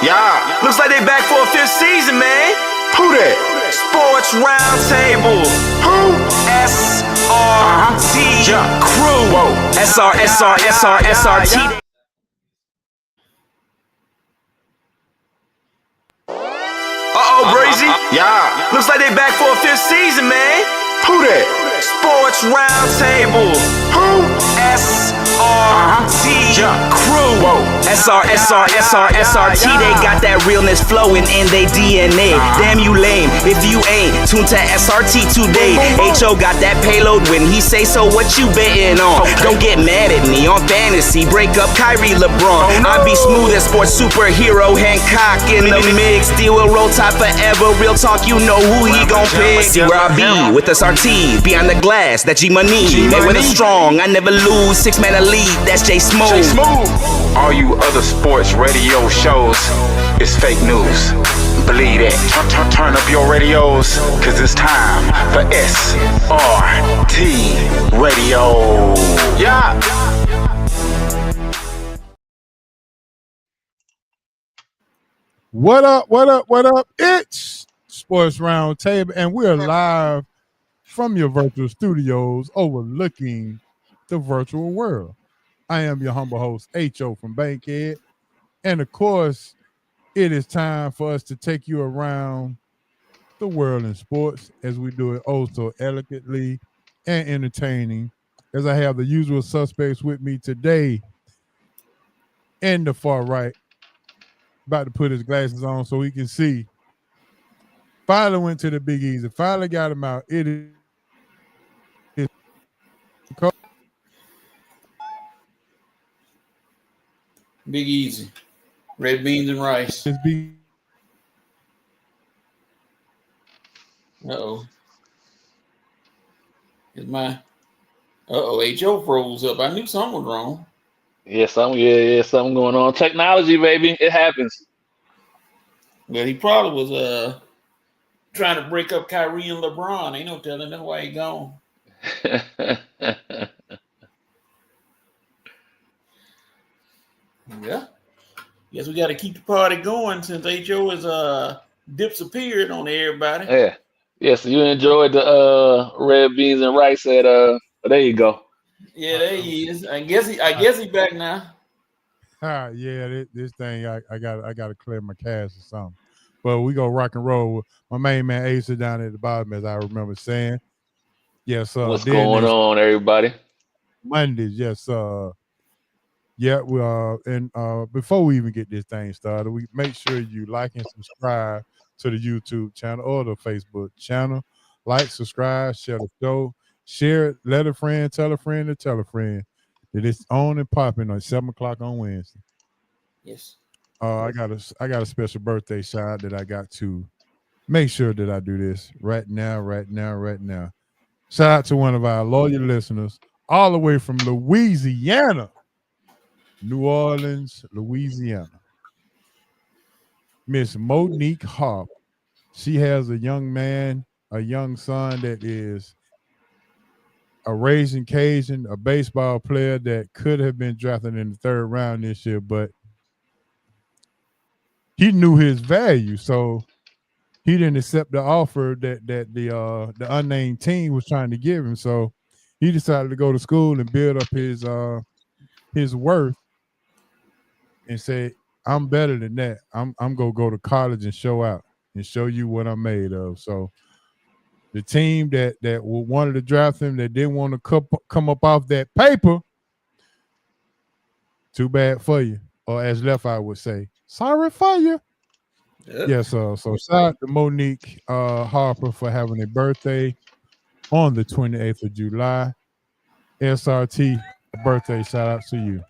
Yeah, looks like they back for a fifth season, man. Who that? Sports Roundtable. Who? SRT Crew. Whoa. SRT. Brazy. Yeah, looks like they back for a fifth season, man. Who that? Sports Roundtable. Who? SRT Crew. Whoa. SRT. They got that realness flowing in they DNA. Damn you lame if you ain't tuned to SRT today. HO got that payload when he say so. What you betting on? Don't get mad at me on fantasy. Break up Kyrie LeBron. I be smooth as sports superhero Hancock in the mix. Deal will roll tide forever. Real talk, you know who he gon' pick. See where I be with SRT behind the glass. That G Money. Made with a strong. I never lose. 6-man elite. That's J Smooth. All you other sports radio shows is fake news. Believe that. Turn up your radios, cause it's time for SRT Radio. Yeah. What up? It's Sports Roundtable, and we're live from your virtual studios overlooking the virtual world. I am your humble host, H.O. from Bankhead. And of course, it is time for us to take you around the world in sports as we do it oh so elegantly and entertaining. As I have the usual suspects with me today in the far right, about to put his glasses on so he can see. Finally went to the Big Easy. Finally got him out. It is Big Easy. Red beans and rice. Uh-oh. Is my HO froze up. I knew something was wrong. Yeah, something going on. Technology, baby. It happens. Well, he probably was trying to break up Kyrie and LeBron. Ain't no telling that's why he gone. Yeah. Guess we got to keep the party going since HO is disappeared on everybody. Yeah. Yeah, so you enjoyed the red beans and rice at there you go. Yeah, there he is. I guess he back now. Yeah, this thing I gotta clear my cache or something. But we go rock and roll. My main man Ace is down at the bottom, as I remember saying. Yes, what's going on, everybody? Mondays, yes, yeah, we and before we even get this thing started, we make sure you like and subscribe to the YouTube channel or the Facebook channel. Like, subscribe, share the show, share it, let a friend, tell a friend to tell a friend that it's on and popping at 7:00 on Wednesday. Yes. I got a special birthday shout that I got to make sure that I do this right now. Shout out to one of our loyal listeners all the way from Louisiana. New Orleans, Louisiana. Miss Monique Harp. She has a young son that is a raising Cajun, a baseball player that could have been drafted in the 3rd round this year, but he knew his value, so he didn't accept the offer that the unnamed team was trying to give him. So he decided to go to school and build up his worth. And say, I'm better than that. I'm gonna go to college and show out and show you what I'm made of. So the team that wanted to draft him, that didn't want to come up off that paper, too bad for you. Or as Left Eye would say, sorry for you. Yep. Yeah, so shout out to Monique Harper for having a birthday on the 28th of July. SRT, birthday shout out to you.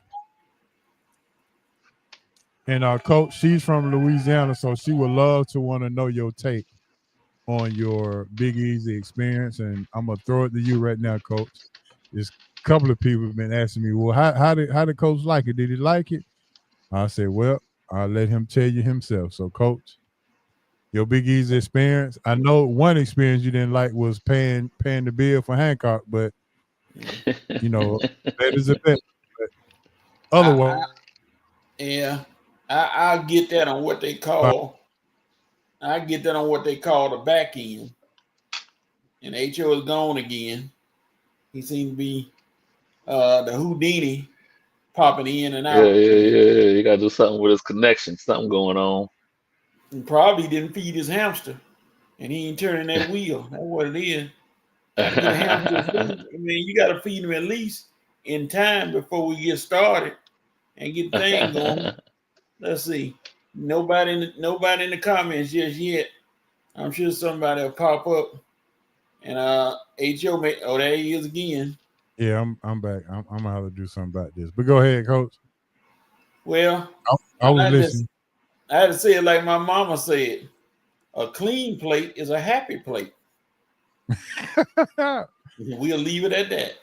And our coach, she's from Louisiana, so she would love to want to know your take on your Big Easy experience. And I'm gonna throw it to you right now, Coach. There's a couple of people have been asking me, well, how did Coach like it? Did he like it? I said, well, I'll let him tell you himself. So, Coach, your Big Easy experience. I know one experience you didn't like was paying the bill for Hancock, but that is a bet. Otherwise, yeah. I get that on what they call. I get that on what they call the back end. And HO is gone again. He seems to be the Houdini popping in and out. Yeah. You gotta do something with his connection. Something going on. He probably didn't feed his hamster, and he ain't turning that wheel. That's what it is. Got to get a hamster food. I mean, you got to feed him at least in time before we get started and get the thing going. Let's see. Nobody in the comments just yet. I'm sure somebody will pop up. And HO there he is again. Yeah, I'm back. I'm gonna have to do something about this. But go ahead, Coach. Well, I was listening. I had to say it like my mama said. A clean plate is a happy plate. We'll leave it at that.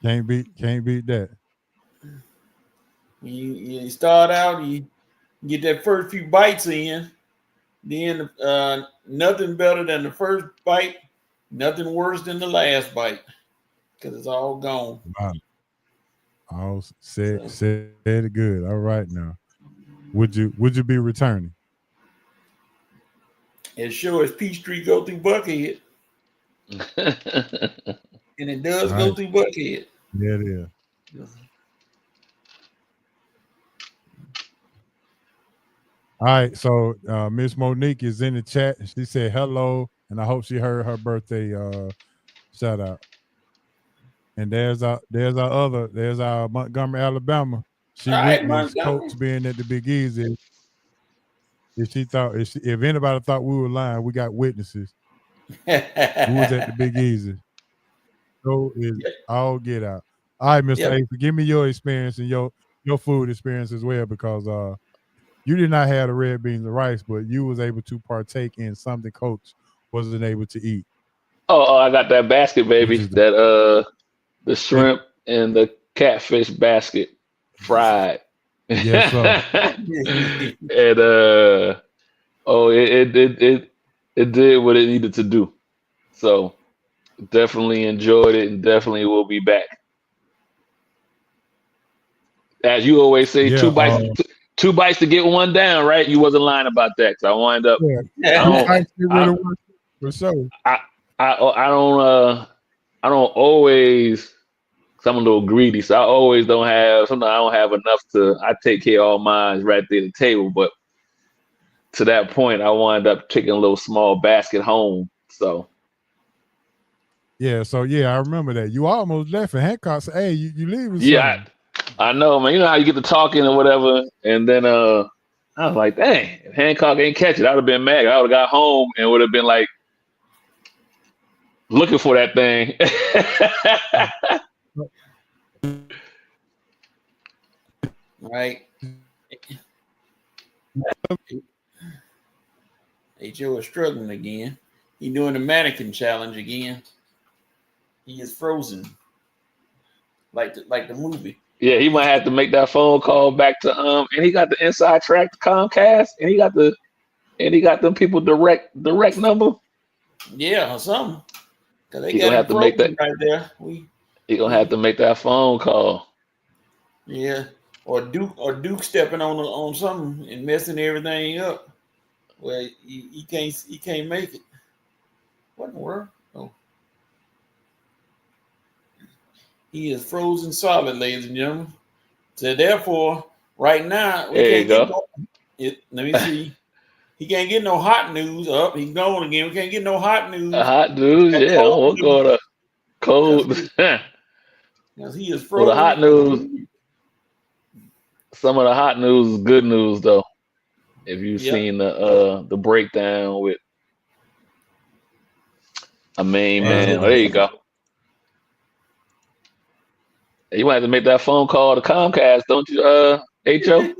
Can't beat that. You start out, you get that first few bites in, then nothing better than the first bite, nothing worse than the last bite, because it's all gone. Wow. All said it good. All right now. Would you be returning? As sure as Peachtree go through Buckhead. And it does go through Buckhead. Yeah, it is. All right, so Miss Monique is in the chat. She said hello, and I hope she heard her birthday shout out. And there's our Montgomery, Alabama. She witnessed Coach being at the Big Easy. If anybody thought we were lying, we got witnesses. Who was at the Big Easy? So is all get out. All right, Mr. Ace, give me your experience and your food experience as well, because you did not have the red beans and rice, but you was able to partake in something Coach wasn't able to eat. Oh, I got that basket, baby. That the shrimp and the catfish basket fried. Yes, sir. And it did what it needed to do. So definitely enjoyed it and definitely will be back. As you always say, two bites to get one down, right? You wasn't lying about that, because I wind up. I don't always. I'm a little greedy, so I always don't have. Sometimes I don't have enough to. I take care of all mine right there at the table, but to that point, I wind up taking a little small basket home. So. Yeah, I remember that. You almost left, and Hancock said, "Hey, you leaving?" Yeah, I know, man. You know how you get to talking or whatever, and then I was like, "Dang, if Hancock ain't catch it, I would have been mad. I would have got home and would have been like looking for that thing." Right. HO is struggling again. He's doing the mannequin challenge again. He is frozen, like the movie. Yeah, he might have to make that phone call back to and he got the inside track to Comcast, and he got them people direct number. Yeah, or something. Because they gonna have to make that right there. He gonna have to make that phone call. Yeah, or Duke stepping on something and messing everything up. Well, he can't make it. What in the world? Oh. He is frozen solid, ladies and gentlemen. So therefore, right now, Let me see. He can't get no hot news up. He's going again. We can't get no hot news. Hot news, yeah. We'll go to cold. Because he is frozen. Well, the hot news. Some of the hot news is good news, though. If you've seen the breakdown with a main man, there you go. You might have to make that phone call to Comcast, don't you, HO?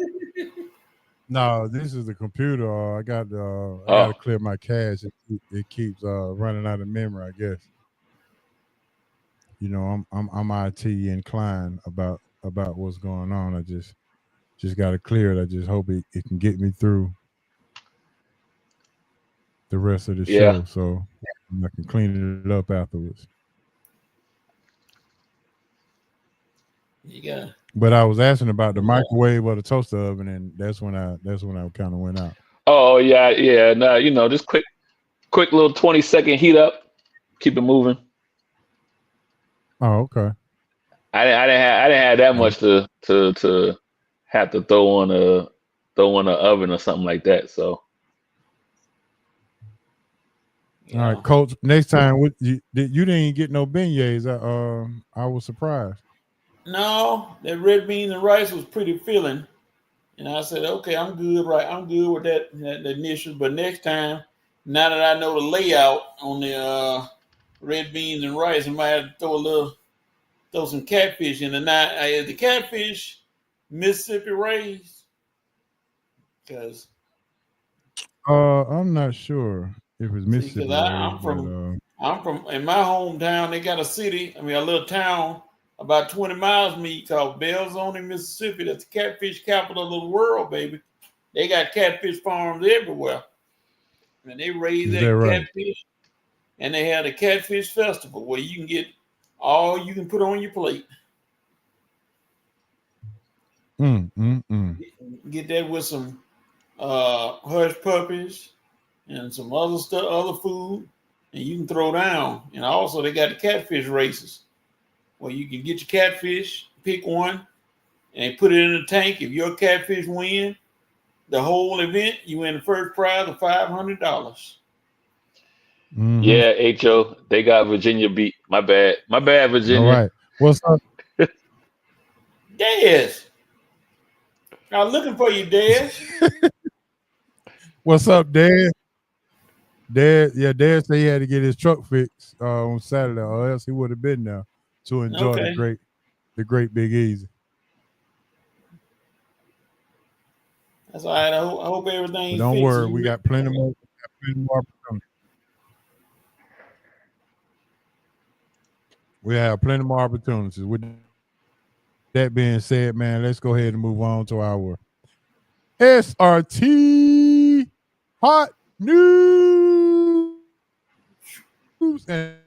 No, this is the computer. I got to clear my cache. It keeps running out of memory, I guess. You know, I'm IT inclined about what's going on. I just got to clear it. I just hope it can get me through the rest of the show, so I can clean it up afterwards. You got. But I was asking about the microwave or the toaster oven, and that's when I kind of went out. Oh yeah. Nah, just quick little 20-second heat up, keep it moving. Oh, okay. I didn't have that much to have to throw in a oven or something like that. So. All right, Coach. Next time, you didn't get no beignets. I was surprised. No, that red beans and rice was pretty filling, and I said, "Okay, I'm good. Right, I'm good with that initial." But next time, now that I know the layout on the red beans and rice, I might have to throw some catfish in. And now, is the catfish Mississippi raised? Because I'm not sure if it's Mississippi. Because I'm from in my hometown. They got a little town about 20 miles from me called Belzoni, Mississippi. That's the catfish capital of the world, baby. They got catfish farms everywhere, and they raise that catfish. And they had a catfish festival where you can get all you can put on your plate. Get that with some hush puppies and some other stuff, other food, and you can throw down. And also they got the catfish races where you can get your catfish, pick one, and put it in a tank. If your catfish win the whole event, you win the first prize of $500. Yeah, HO, they got Virginia beat. My bad, Virginia. All right, what's up? Dez, I'm looking for you, Dez. What's up, Dad? Dad said he had to get his truck fixed on Saturday, or else he would have been there to enjoy the great Big Easy. That's all right. I hope everything's Don't fixed. worry, we got plenty more opportunities. We have plenty more opportunities. With that being said, man, let's go ahead and move on to our SRT Hot News. And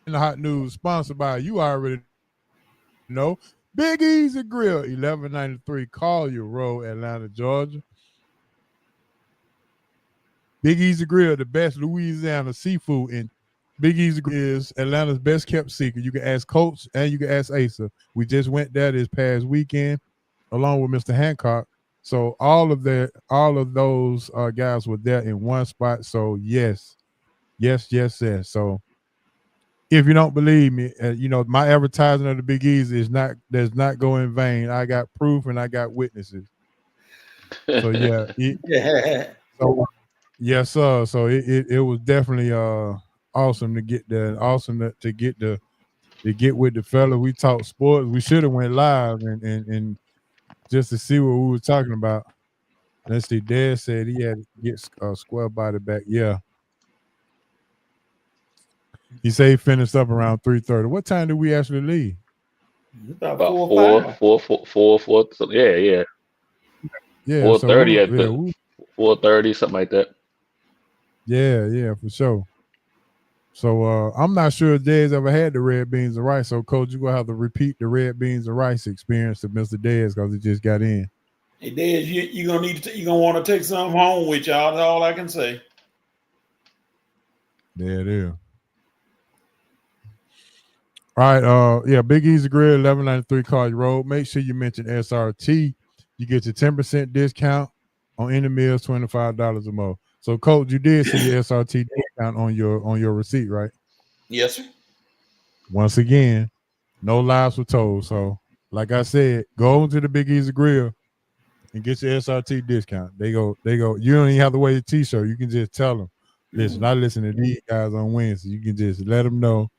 the hot news sponsored by, you already know, Big Easy Grill, 1193 Collier Road, Atlanta, Georgia. Big Easy Grill, the best Louisiana seafood in Big Easy is Atlanta's best kept secret. You can ask Coach and you can ask Asa. We just went there this past weekend along with Mr. Hancock. So all of those guys were there in one spot. So yes. So if you don't believe me, my advertising of the Big Easy does not go in vain. I got proof and I got witnesses. So yeah. Yes, sir. So it was definitely awesome to get there, awesome to get with the fella. We talked sports. We should have went live and just to see what we were talking about. Let's see. Dad said he had to get square body back. Yeah. He said he finished up around 3:30. What time did we actually leave? About 4. So yeah. Yeah. 4:30 4:30, something like that. Yeah, for sure. So I'm not sure if Dez ever had the red beans and rice. So Coach, you're gonna have to repeat the red beans and rice experience to Mr. Dez because he just got in. Hey Dez, you're gonna want to take some home with y'all. That's all I can say. There it is. All right, Big Easy Grill, 1193 Collier Road. Make sure you mention SRT. You get your 10% discount on any meals, $25 or more. So, Coach, you did see the SRT discount on your receipt, right? Yes, sir. Once again, no lies were told. So, like I said, go to the Big Easy Grill and get your SRT discount. They go. You don't even have to wear your T-shirt. You can just tell them, listen, I listen to these guys on Wednesday. You can just let them know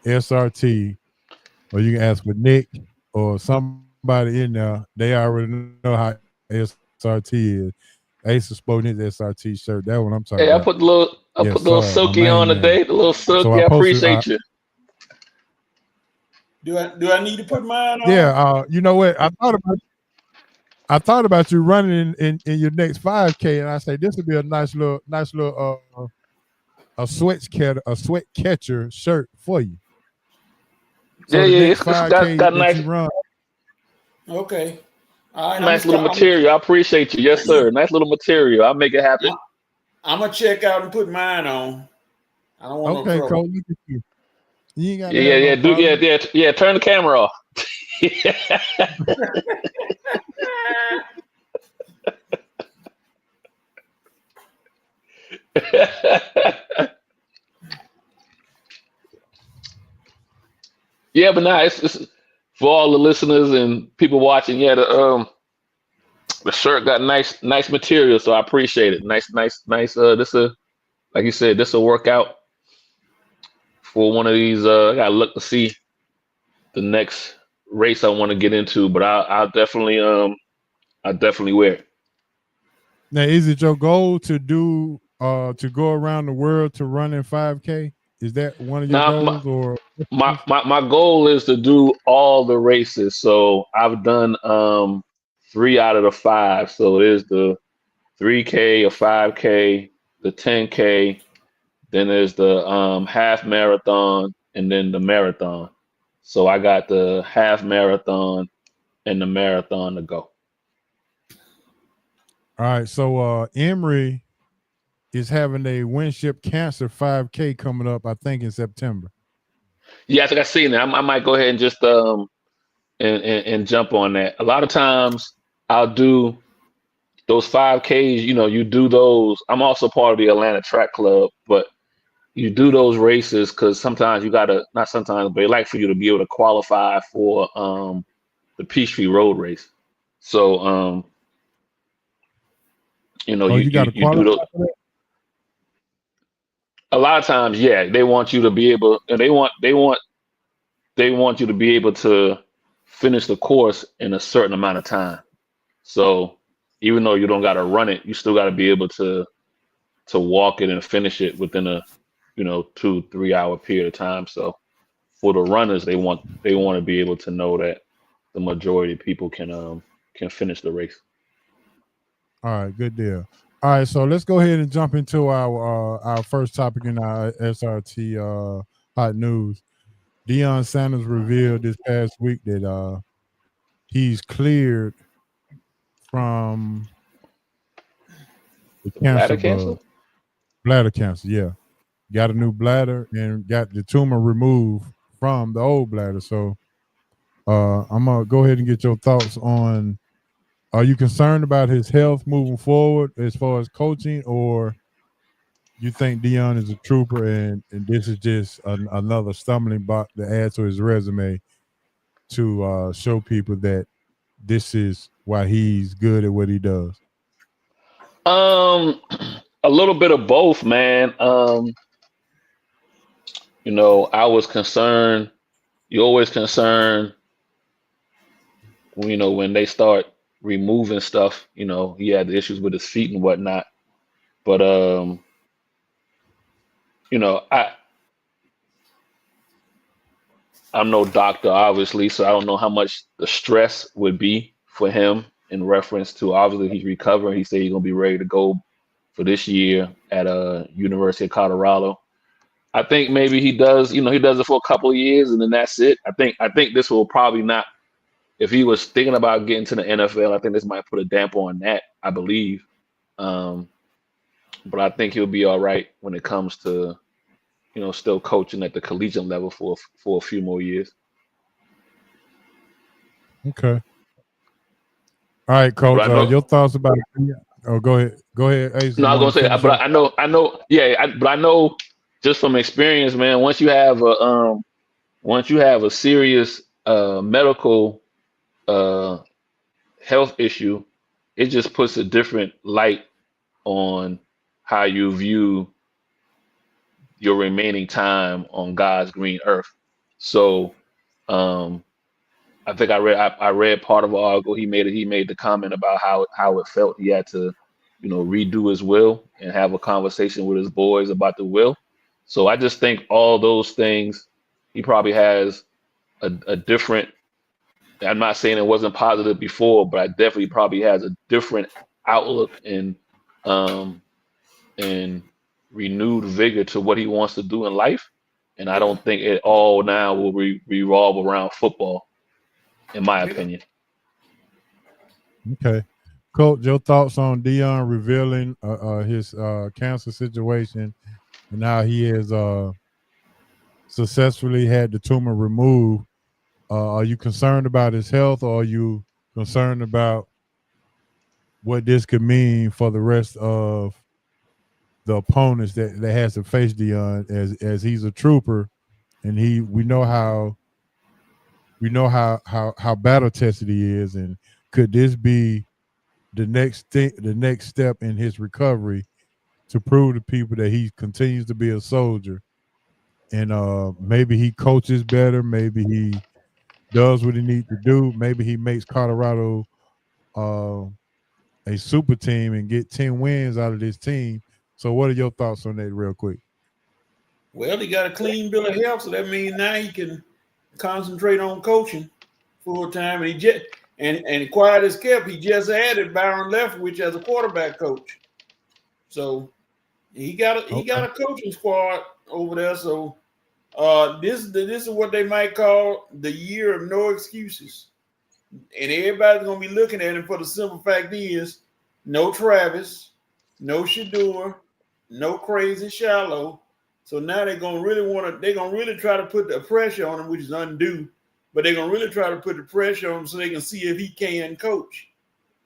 SRT, or you can ask for Nick or somebody in there. They already know how SRT is. Ace of sporting his SRT shirt. That's what I'm talking about. I put the little Silky on today. The little Silky. So I appreciate you. Do I need to put mine on? Yeah. You know what? I thought about you running in your next 5K, and I say this would be a nice little a sweat catcher shirt for you. So yeah. the It's next 5K got that nice, you run. Okay. All right. nice little material. I appreciate you. Yes, sir. Nice little material. I'll make it happen. I'm gonna check out and put mine on. I don't want no Okay, trouble. Coach, look at you. You ain't got to Yeah, have yeah, no problem. yeah. Turn the camera off. Yeah, but nah, it's for all the listeners and people watching. Yeah, the shirt got nice material, so I appreciate it. Nice. This like you said, this will work out for one of these. I gotta look to see the next race I want to get into, but I'll definitely wear it. Now, is it your goal to do to go around the world to run in 5K? Is that one of your Now, goals, or my goal is to do all the races. So I've done 3 out of the 5. So there's the 3K or 5K, the 10K, then there's the half marathon, and then the marathon. So I got the half marathon and the marathon to go. all right? So Emory is having a Winship Cancer 5K coming up, I think, in September. Yeah, I think I've seen that. I might go ahead and just and jump on that. A lot of times I'll do those 5Ks. You do those. I'm also part of the Atlanta Track Club, but you do those races because sometimes you gotta, not sometimes, but they like for you to be able to qualify for the Peachtree Road Race. So You got to you do those. qualify for that? A lot of times, yeah, they want you to be able, and they want you to be able to finish the course in a certain amount of time. So even though you don't got to run it, you still got to be able to walk it and finish it within a 2-3 hour period of time. So for the runners, they want to be able to know that the majority of people can finish the race. All right, good deal. All right, so let's go ahead and jump into our first topic in our SRT hot news. Deion Sanders revealed this past week that he's cleared from the cancer Bladder cancer? bug. Bladder cancer, yeah. Got a new bladder and got the tumor removed from the old bladder. So I'm gonna go ahead and get your thoughts on, are you concerned about his health moving forward as far as coaching, or you think Deion is a trooper and this is just another stumbling block to add to his resume to show people that this is why he's good at what he does? A little bit of both, man. I was concerned. You're always concerned, when they start removing stuff. He had the issues with his feet and whatnot. But I'm no doctor, obviously, so I don't know how much the stress would be for him in reference to, obviously, he's recovering. He said he's gonna be ready to go for this year at University of Colorado. I think maybe he does it for a couple of years and then that's it. I think this will probably not, if he was thinking about getting to the NFL, I think this might put a damper on that, I believe. But I think he'll be all right when it comes to, still coaching at the collegiate level for a few more years. Okay. All right, Coach. Your thoughts about it? Oh, go ahead. Ace, no, I was gonna say, but I know, yeah, but I know just from experience, man. Once you have a serious medical health issue, it just puts a different light on how you view your remaining time on God's green earth. So, I think I read part of the article. He made the comment about how it felt. He had to, redo his will and have a conversation with his boys about the will. So I just think all those things, he probably has a different. I'm not saying it wasn't positive before, but I definitely probably has a different outlook and renewed vigor to what he wants to do in life. And I don't think it all now will revolve around football, in my opinion. Okay. Coach, your thoughts on Deion revealing his cancer situation and how he has successfully had the tumor removed. Are you concerned about his health, or are you concerned about what this could mean for the rest of the opponents that has to face Deion, as he's a trooper, and we know how battle tested he is, and could this be the next step in his recovery to prove to people that he continues to be a soldier, and maybe he coaches better, maybe he does what he needs to do, maybe he makes Colorado a super team and get 10 wins out of this team. So what are your thoughts on that real quick? Well, he got a clean bill of health, so that means now he can concentrate on coaching full time. And he just and quiet as kept, he just added Byron Leftwich as a quarterback coach. So he got a coaching squad over there. So this is what they might call the year of no excuses. And everybody's gonna be looking at him for the simple fact is no Travis, no Shedeur, no crazy Shallow. So now they're gonna really try to put the pressure on him, which is undue, but they're gonna really try to put the pressure on him so they can see if he can coach.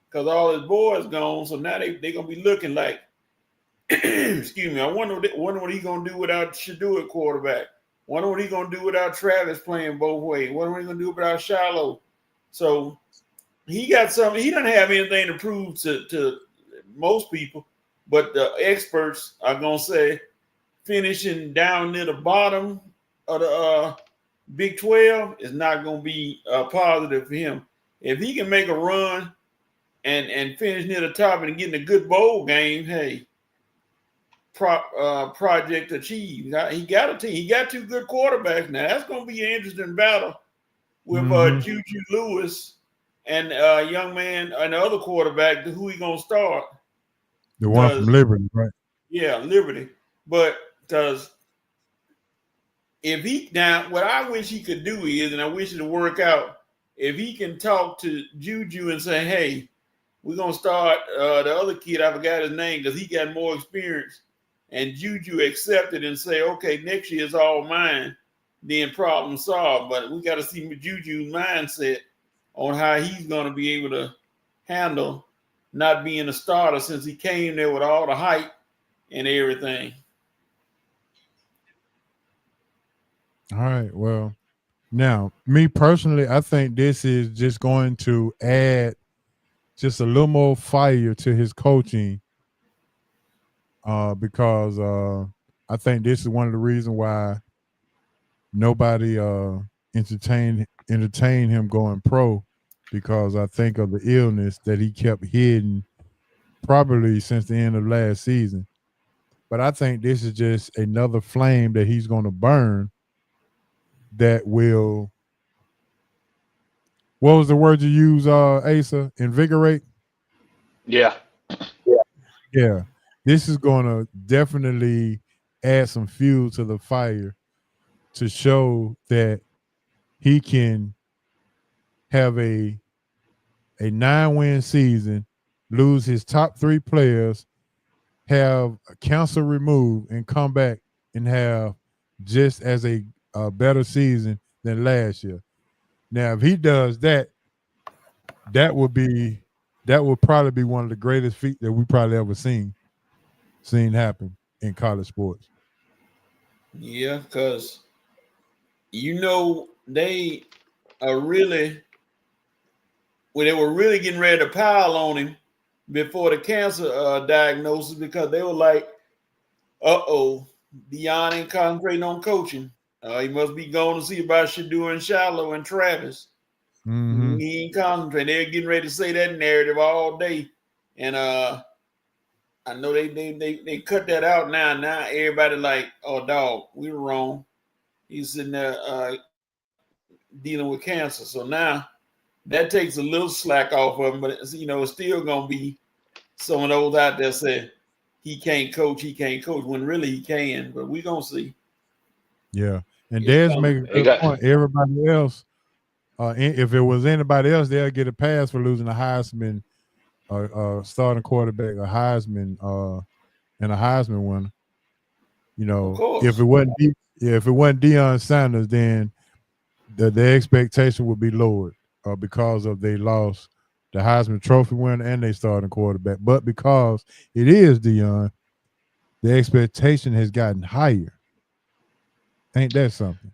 Because all his boys gone, so now they're gonna be looking like, excuse me. I wonder what he's gonna do without Shedeur at quarterback. Wonder what he's gonna do without Travis playing both ways. Wonder what he's gonna do without Shallow. So he got something. He doesn't have anything to prove to most people, but the experts are gonna say finishing down near the bottom of the Big 12 is not gonna be positive for him. If he can make a run and finish near the top and get in a good bowl game, hey, project achieved. He got a team. He got two good quarterbacks now. That's gonna be an interesting battle with Juju Lewis and young man and the other quarterback. Who he gonna start? The one from Liberty, right? Yeah, Liberty. But because if he now, what I wish he could do is, and I wish it would work out, if he can talk to Juju and say, "Hey, we're gonna start the other kid. I forgot his name because he got more experience," and Juju accepted and say, "Okay, next year is all mine." Then problem solved. But we got to see Juju's mindset on how he's going to be able to handle not being a starter since he came there with all the hype and everything. All right. Well, now, me personally, I think this is just going to add just a little more fire to his coaching because I think this is one of the reasons why nobody entertained him going pro, because I think of the illness that he kept hidden probably since the end of last season. But I think this is just another flame that he's going to burn that will, what was the word you use, Asa? Invigorate? Yeah. Yeah. This is going to definitely add some fuel to the fire to show that he can have a 9-win season, lose his top 3 players, have cancer removed, and come back and have just as a better season than last year. Now, if he does that, that would probably be one of the greatest feats that we probably ever seen happen in college sports. Yeah, because they are really, they were really getting ready to pile on him before the cancer diagnosis, because they were like, Deion ain't concentrating on coaching. He must be going to see about Shedeur and Shallow and Travis. Mm-hmm. He ain't concentrating. They're getting ready to say that narrative all day. And I know they cut that out now. Now everybody like, oh, dog, we were wrong. He's sitting there dealing with cancer. So now that takes a little slack off of him, but it's still gonna be some of those out there say he can't coach, when really he can. But we gonna see. Yeah, and It's Dez coming. make a good point. Everybody else, if it was anybody else, they'll get a pass for losing a Heisman, starting quarterback, a Heisman, and a Heisman winner. You Of know, course. if it wasn't Deion Sanders, then the expectation would be lowered because of they lost the Heisman Trophy winner and they starting quarterback. But because it is Deion, the expectation has gotten higher. Ain't that something?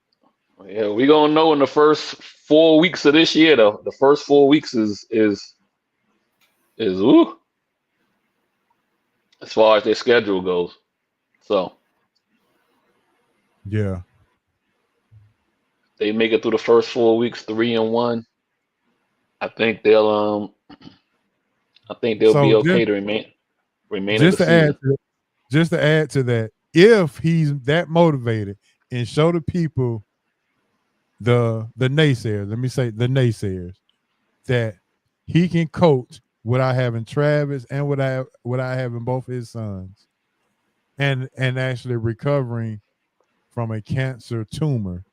Yeah, we gonna know in the first 4 weeks of this year, though. The first 4 weeks is ooh, as far as their schedule goes. So Yeah. they make it through the first 4 weeks 3-1. I think they'll be okay to remain of the season. Just to add to that, if he's that motivated and show the people the naysayers, let me say the naysayers, that he can coach without having Travis and without having both his sons, and actually recovering from a cancer tumor,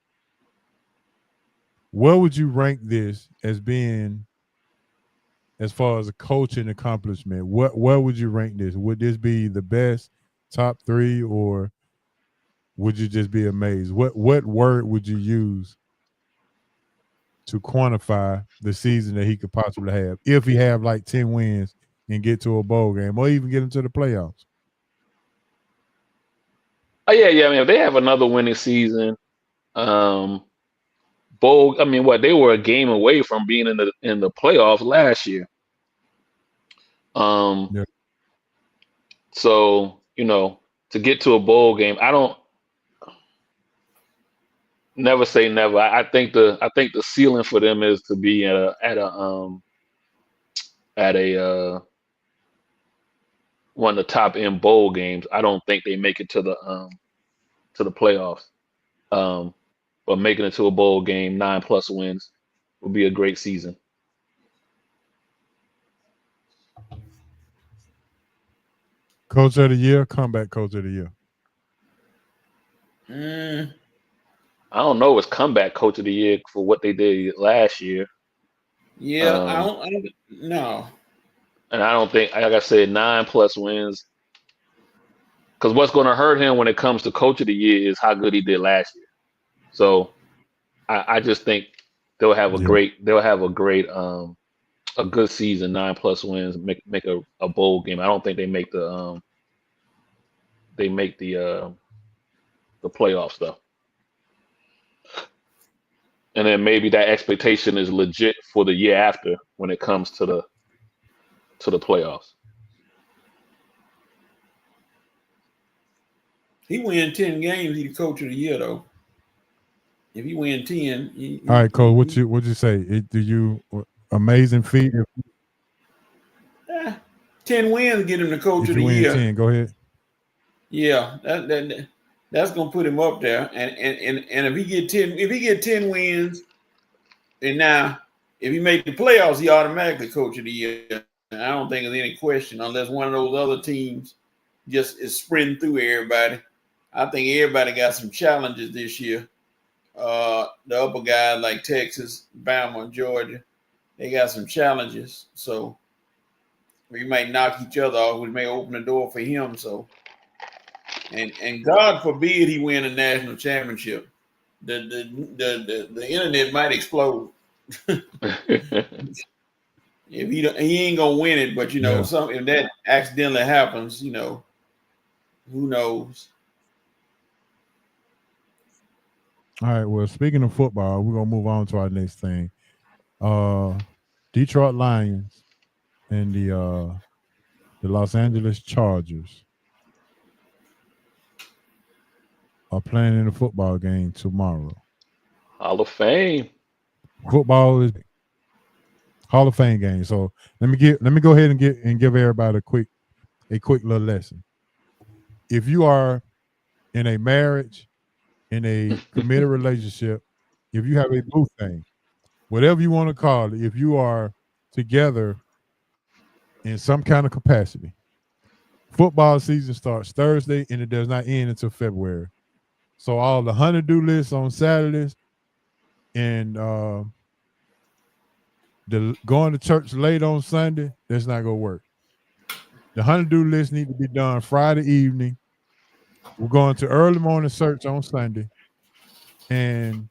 where would you rank this as being as far as a coaching accomplishment? Where would you rank this? Would this be the best, top 3, or would you just be amazed? What word would you use to quantify the season that he could possibly have if he have like 10 wins and get to a bowl game or even get into the playoffs? Oh yeah. I mean, if they have another winning season, bowl. I mean, they were a game away from being in the playoffs last year. Yeah. So to get to a bowl game, I don't never say never. I think the ceiling for them is to be at a one of the top end bowl games. I don't think they make it to the playoffs. But making it to a bowl game, 9+ wins, would be a great season. Coach of the year, comeback coach of the year. I don't know. It's comeback coach of the year for what they did last year. Yeah, I don't no. And I don't think, like I said, 9+ wins. Because what's going to hurt him when it comes to coach of the year is how good he did last year. So I just think they'll have a great a good season, 9+ wins, make a bowl game. I don't think they make the playoffs though. And then maybe that expectation is legit for the year after when it comes to the playoffs. He win 10 games, he the coach of the year though. If he win 10, all right, Cole. What'd you say? Do you amazing feat? 10 wins get him the coach of the win year. 10, go ahead. Yeah, that's gonna put him up there. And if he get 10 wins, and now if he make the playoffs, he automatically coach of the year. And I don't think there's any question unless one of those other teams just is sprinting through everybody. I think everybody got some challenges this year. The upper guys like Texas, Bama, Georgia, they got some challenges. So we might knock each other off, which may open the door for him. So, and God forbid he win a national championship. The internet might explode. If he ain't gonna win it, but if that accidentally happens, who knows? All right. Well, speaking of football, we're gonna move on to our next thing. Detroit Lions and the Los Angeles Chargers are playing in a football game tomorrow. Hall of Fame. Football is Hall of Fame game. So let me go ahead and give everybody a quick little lesson. If you are in a marriage, in a committed relationship, if you have a boo thing, whatever you want to call it, if you are together in some kind of capacity, football season starts Thursday and it does not end until February. So all the honeydew lists on Saturdays and the going to church late on Sunday, that's not gonna work. The honeydew list need to be done Friday evening. We're going to early morning search on Sunday, and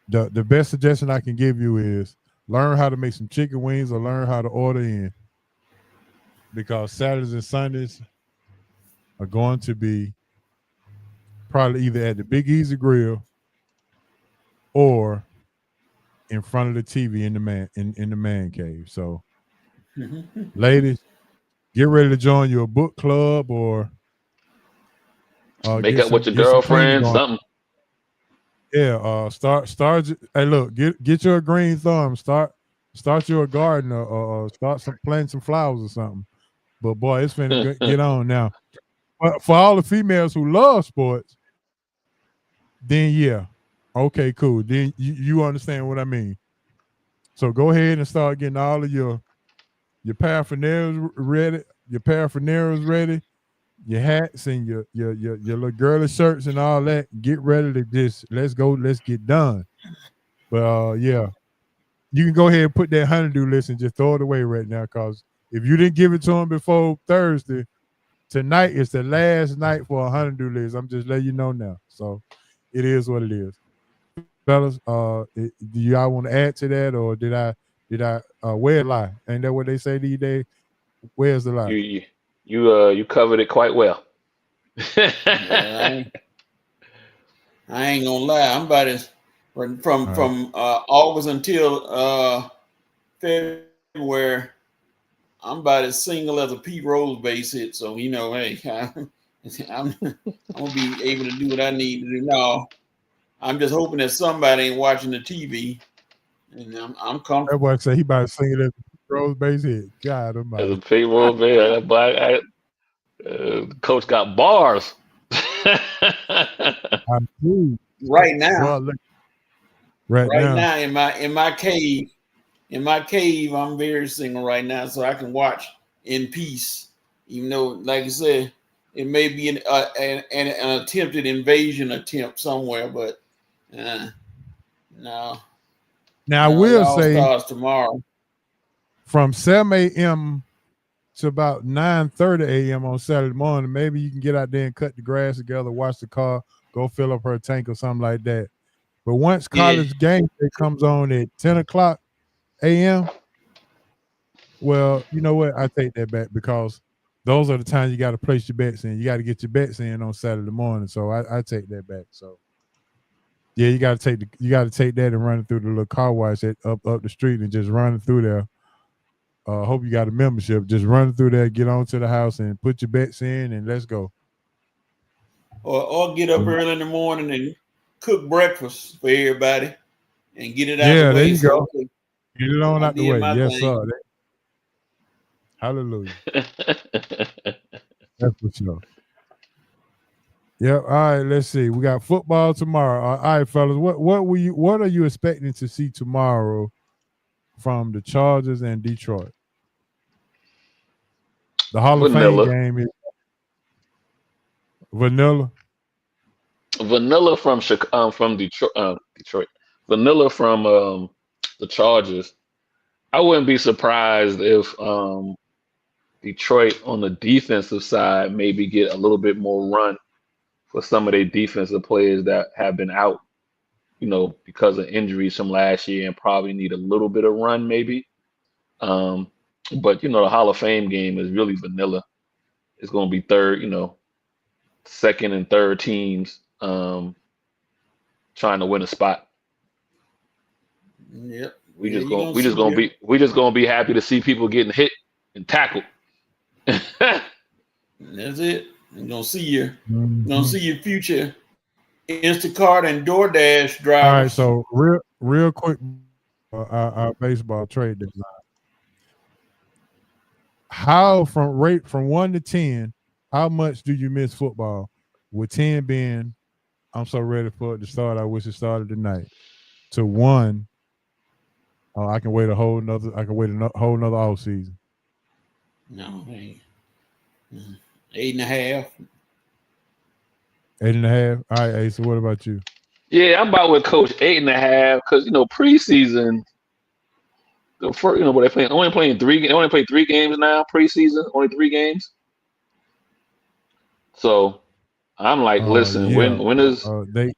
the best suggestion I can give you is learn how to make some chicken wings or learn how to order in, because Saturdays and Sundays are going to be probably either at the Big Easy Grill or in front of the TV in the man cave. So, ladies, get ready to join your book club or make up with your girlfriend, something. Yeah, start. Hey, look, get your green thumb. Start your garden or start planting some flowers or something. But boy, it's finna get on now. But for all the females who love sports, then yeah, okay, cool. Then you understand what I mean. So go ahead and start getting all of your paraphernalia ready. Your hats and your little girly shirts and all that. Get ready to just let's get done. But yeah, you can go ahead and put that honeydew list and just throw it away right now, because if you didn't give it to them before Thursday, tonight is the last night for a honeydew list. I'm just letting you know now. So it is what it is. Fellas, do y'all want to add to that, or did I where a lie? Ain't that what they say these days? Where's the lie? You covered it quite well. Yeah, I ain't gonna lie. I'm about as from August until February. I'm about as single as a Pete Rose base hit. So hey, I'm gonna be able to do what I need to do now. I'm just hoping that somebody ain't watching the TV, and I'm comfortable. That boy say he about to sing it as a Rose base hit. God almighty. As a Pete Rose base, coach got bars. Right now, right now in my cave, I'm very single right now, so I can watch in peace. Even though, like I said, it may be an attempted invasion attempt somewhere, but no. Now I will say starts tomorrow from 7 a.m. to about 9:30 a.m. on Saturday morning. Maybe you can get out there and cut the grass together, wash the car, go fill up her tank or something like that. But once college game day comes on at 10 o'clock a.m., well, you know what? I take that back, because those are the times you got to place your bets in. You got to get your bets in on Saturday morning. So I take that back. So yeah, you got to take that and run it through the little car wash up the street and just run it through there. Hope you got a membership. Just run through there, get on to the house, and put your bets in, and let's go. Or get up early in the morning and cook breakfast for everybody and get it out. Yeah, the way. there you go. So get it on out the way. Yes, thing. sir. Hallelujah. That's for sure. Yeah. All right. Let's see. We got football tomorrow. All right, fellas. What are you expecting to see tomorrow from the Chargers and Detroit? The Hall of Fame game is vanilla. Vanilla from Detroit. Vanilla from the Chargers. I wouldn't be surprised if Detroit on the defensive side maybe get a little bit more run for some of their defensive players that have been out, because of injuries from last year and probably need a little bit of run maybe. But the Hall of Fame game is really vanilla. It's going to be second and third teams trying to win a spot. Yep. We just gonna be happy to see people getting hit and tackled. That's it. You're gonna see your future Instacart and DoorDash drivers. All right, so real quick, our baseball trade deadline. How from 1 to 10, how much do you miss football? With 10 being, I'm so ready for it to start. I wish it started tonight. To 1, I can wait a whole nother off season. No, 8.5. 8.5. All right, Ace. So what about you? Yeah, I'm about with Coach 8.5 because preseason. The first, but they playing only playing three. They only play 3 games now. Preseason, only 3 games. So I'm like, listen, Yeah. when is they?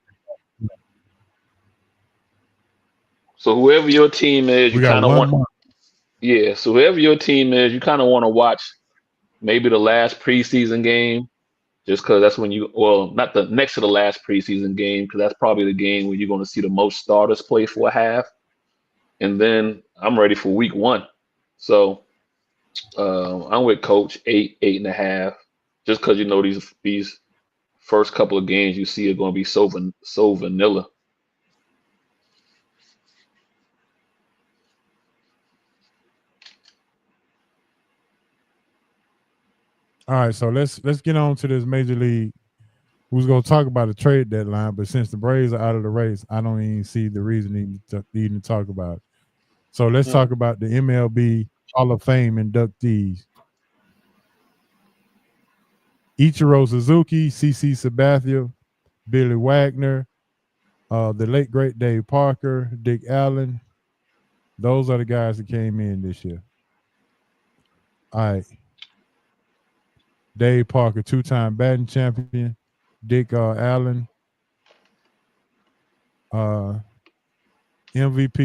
so whoever your team is, We you got kind of 1 want. month. Yeah, so whoever your team is, you kind of want to watch maybe the last preseason game, just because that's when not the next to the last preseason game, because that's probably the game where you're going to see the most starters play for a half. And then I'm ready for week 1. So I'm with Coach 8.5, just because these first couple of games you see are going to be so vanilla. All right, so let's get on to this Major League. Who's going to talk about a trade deadline? But since the Braves are out of the race, I don't even see the reason even to talk about it. So let's talk about the MLB Hall of Fame inductees. Ichiro Suzuki, CC Sabathia, Billy Wagner, the late great Dave Parker, Dick Allen. Those are the guys that came in this year. All right. Dave Parker, 2-time batting champion. Dick Allen, MVP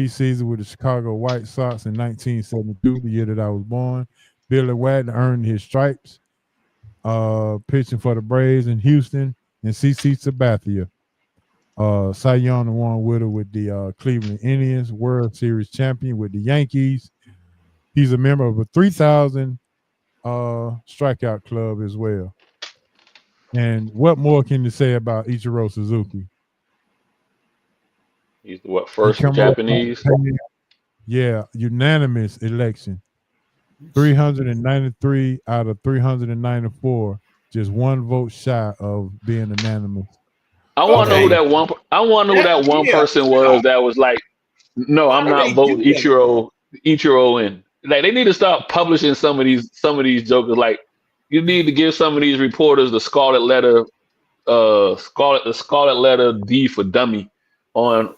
season with the Chicago White Sox in 1972, the year that I was born. Billy Wagner earned his stripes, pitching for the Braves in Houston, and CC Sabathia, Cy Young won with her with the Cleveland Indians, World Series champion with the Yankees. He's a member of a 3,000 strikeout club as well. And what more can you say about Ichiro Suzuki? He's the first Japanese? Yeah, unanimous election. 393 out of 394, just 1 vote shy of being unanimous. I want to know who that one. I want to know who that one person was that was like, no, I'm not voting Ichiro in. Like, they need to stop publishing some of these jokers. Like, you need to give some of these reporters the scarlet letter D for dummy on,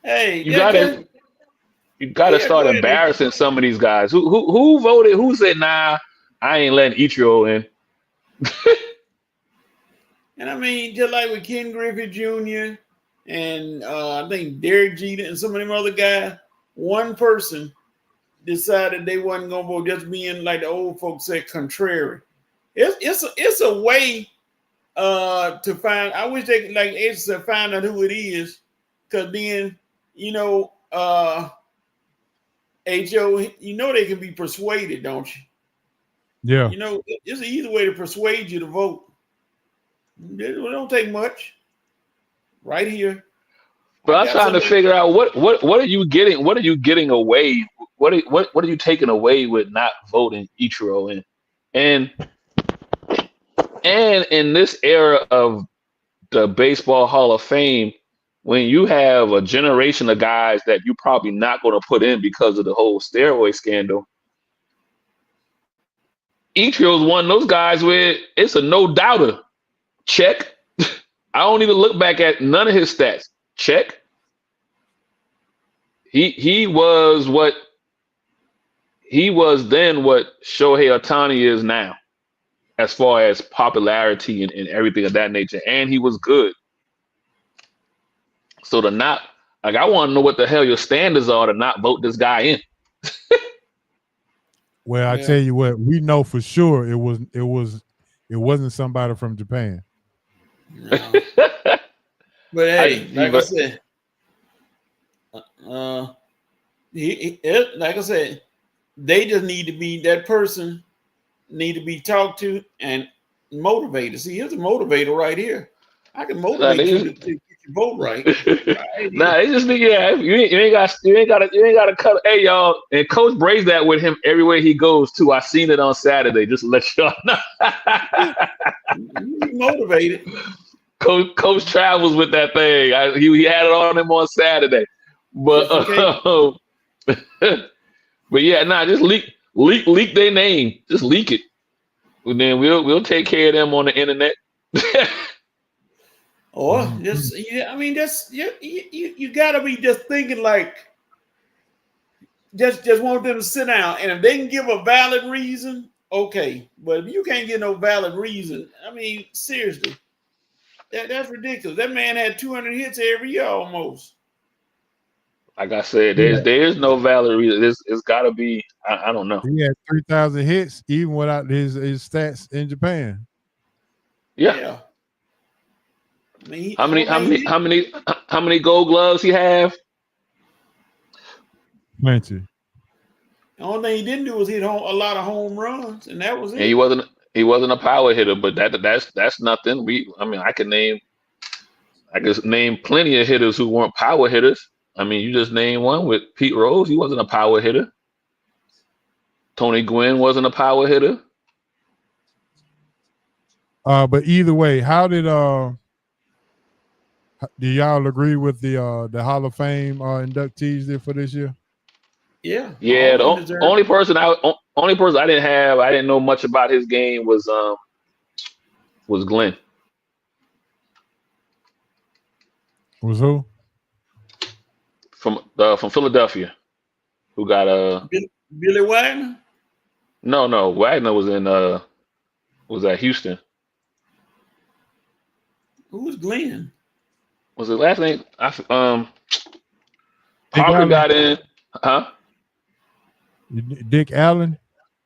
Hey, you gotta start embarrassing some of these guys. Who voted? Who said, nah, I ain't letting Ichiro in? And I mean, just like with Ken Griffey Jr. and I think Derek Jeter and some of them other guys, one person decided they wasn't gonna vote, just being like the old folks said, contrary. It's a way to find. I wish they could, like Ed said, find out who it is, because then HO, they can be persuaded, don't you? Yeah. It's an easy way to persuade you to vote. It don't take much. Right here. But I'm trying to figure out what are you getting? What are you getting away? What are you taking away with not voting Ichiro in? And in this era of the Baseball Hall of Fame, when you have a generation of guys that you're probably not going to put in because of the whole steroid scandal, Ichiro's one of those guys where it's a no doubter. Check. I don't even look back at none of his stats. Check. He was then what Shohei Ohtani is now, as far as popularity and everything of that nature. And he was good. So I want to know what the hell your standards are to not vote this guy in. Well, I tell you what, we know for sure it wasn't somebody from Japan. No. But hey, I said, like I said, they just need to be, that person need to be talked to and motivated. See, here's a motivator right here. I can motivate you to get your vote right. Nah, it just be you ain't got to cut. Hey, y'all, and Coach brings that with him everywhere he goes too. I seen it on Saturday. Just to let y'all know. Motivated. Coach travels with that thing. He had it on him on Saturday, but but yeah, just leak their name. Just leak it. then we'll take care of them on the internet. Or just, I mean, just you gotta be just thinking like, just want them to sit down, and if they can give a valid reason, okay. But if you can't get no valid reason, I mean, seriously, that's ridiculous. That man had 200 hits every year almost. Like I said, there's no valid reason. It's got to be. I don't know. He had 3,000 hits even without his stats in Japan. Yeah. I mean, how many Gold Gloves he have? Plenty. The only thing he didn't do was hit a lot of home runs, and that was it. And he wasn't a power hitter, but that's nothing. I could name plenty of hitters who weren't power hitters. I mean, you just named one with Pete Rose. He wasn't a power hitter. Tony Gwynn wasn't a power hitter. But either way, how did do y'all agree with the Hall of Fame inductees for this year? Yeah. Yeah. The only person I didn't know much about his game was Glenn. Was who? From Philadelphia, who got Billy Wagner? No, Wagner was at Houston. Who was Glenn? Was it last name? Parker Allen. got in, huh? Dick Allen.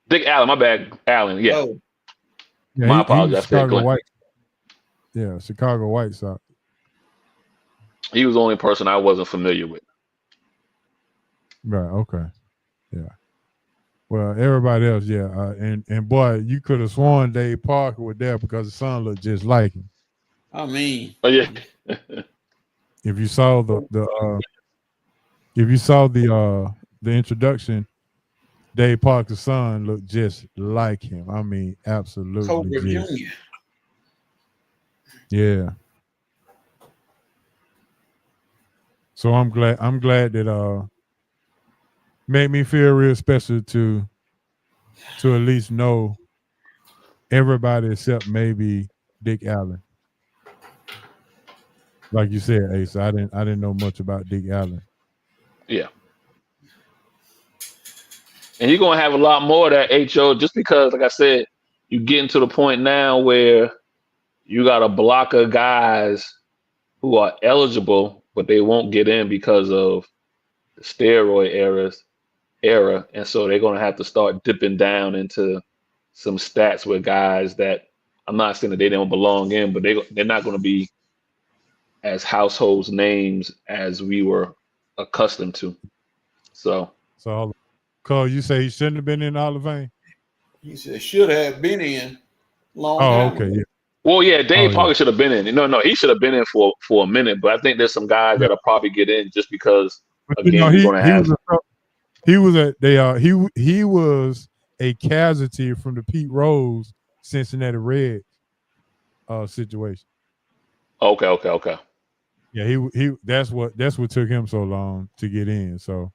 Dick Allen, my bad, Allen. Yeah, Oh, Yeah, my apologies. I said Chicago Glenn. Chicago White Sox. He was the only person I wasn't familiar with. Right. Okay. Yeah. Well, everybody else, yeah. And boy, you could have sworn Dave Parker was there because the son looked just like him. I mean, Oh yeah. If you saw the introduction, Dave Parker's son looked just like him. I mean, absolutely. Cobra just. Jr. Yeah. So I'm glad that made me feel real special to at least know everybody except maybe Dick Allen. Like you said, Ace, I didn't know much about Dick Allen. Yeah. And you're gonna have a lot more of that HO just because, like I said, you're getting to the point now where you got a block of guys who are eligible, but they won't get in because of the steroid era. And so they're gonna have to start dipping down into some stats with guys that I'm not saying that they don't belong in, but they're not gonna be as household names as we were accustomed to. So Cole, you say he shouldn't have been in the Hall of Fame? He said should have been in long Oh, time okay, ago. yeah. well, yeah, Dave Parker yeah. should have been in. No, he should have been in for a minute, but I think there's some guys that'll probably get in just because But again you're gonna have he was a casualty from the Pete Rose Cincinnati Reds situation. Okay. Yeah, he that's what took him so long to get in. So,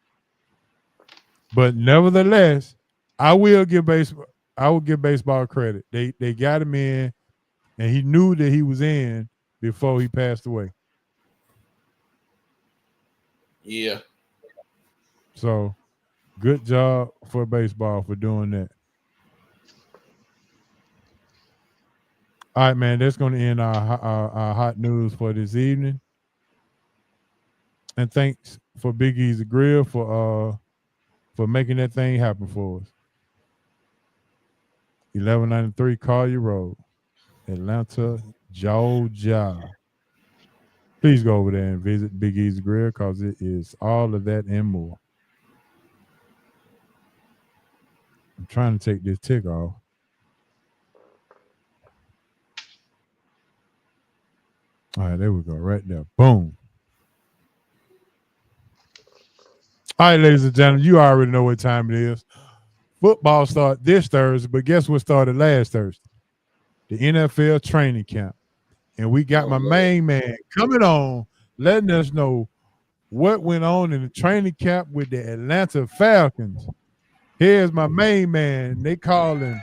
but nevertheless, I will give baseball credit. They got him in, and he knew that he was in before he passed away. Yeah. So, good job for baseball for doing that. All right, man, that's going to end our hot news for this evening. And thanks for Big Easy Grill for making that thing happen for us. 1193 Collier Road, Atlanta, Georgia. Please go over there and visit Big Easy Grill because it is all of that and more. I'm trying to take this tick off. All right, there we go. Right there. Boom. All right, ladies and gentlemen, you already know what time it is. Football starts this Thursday, but guess what started last Thursday? The NFL training camp. And we got my main man coming on, letting us know what went on in the training camp with the Atlanta Falcons. Here's my main man. They call him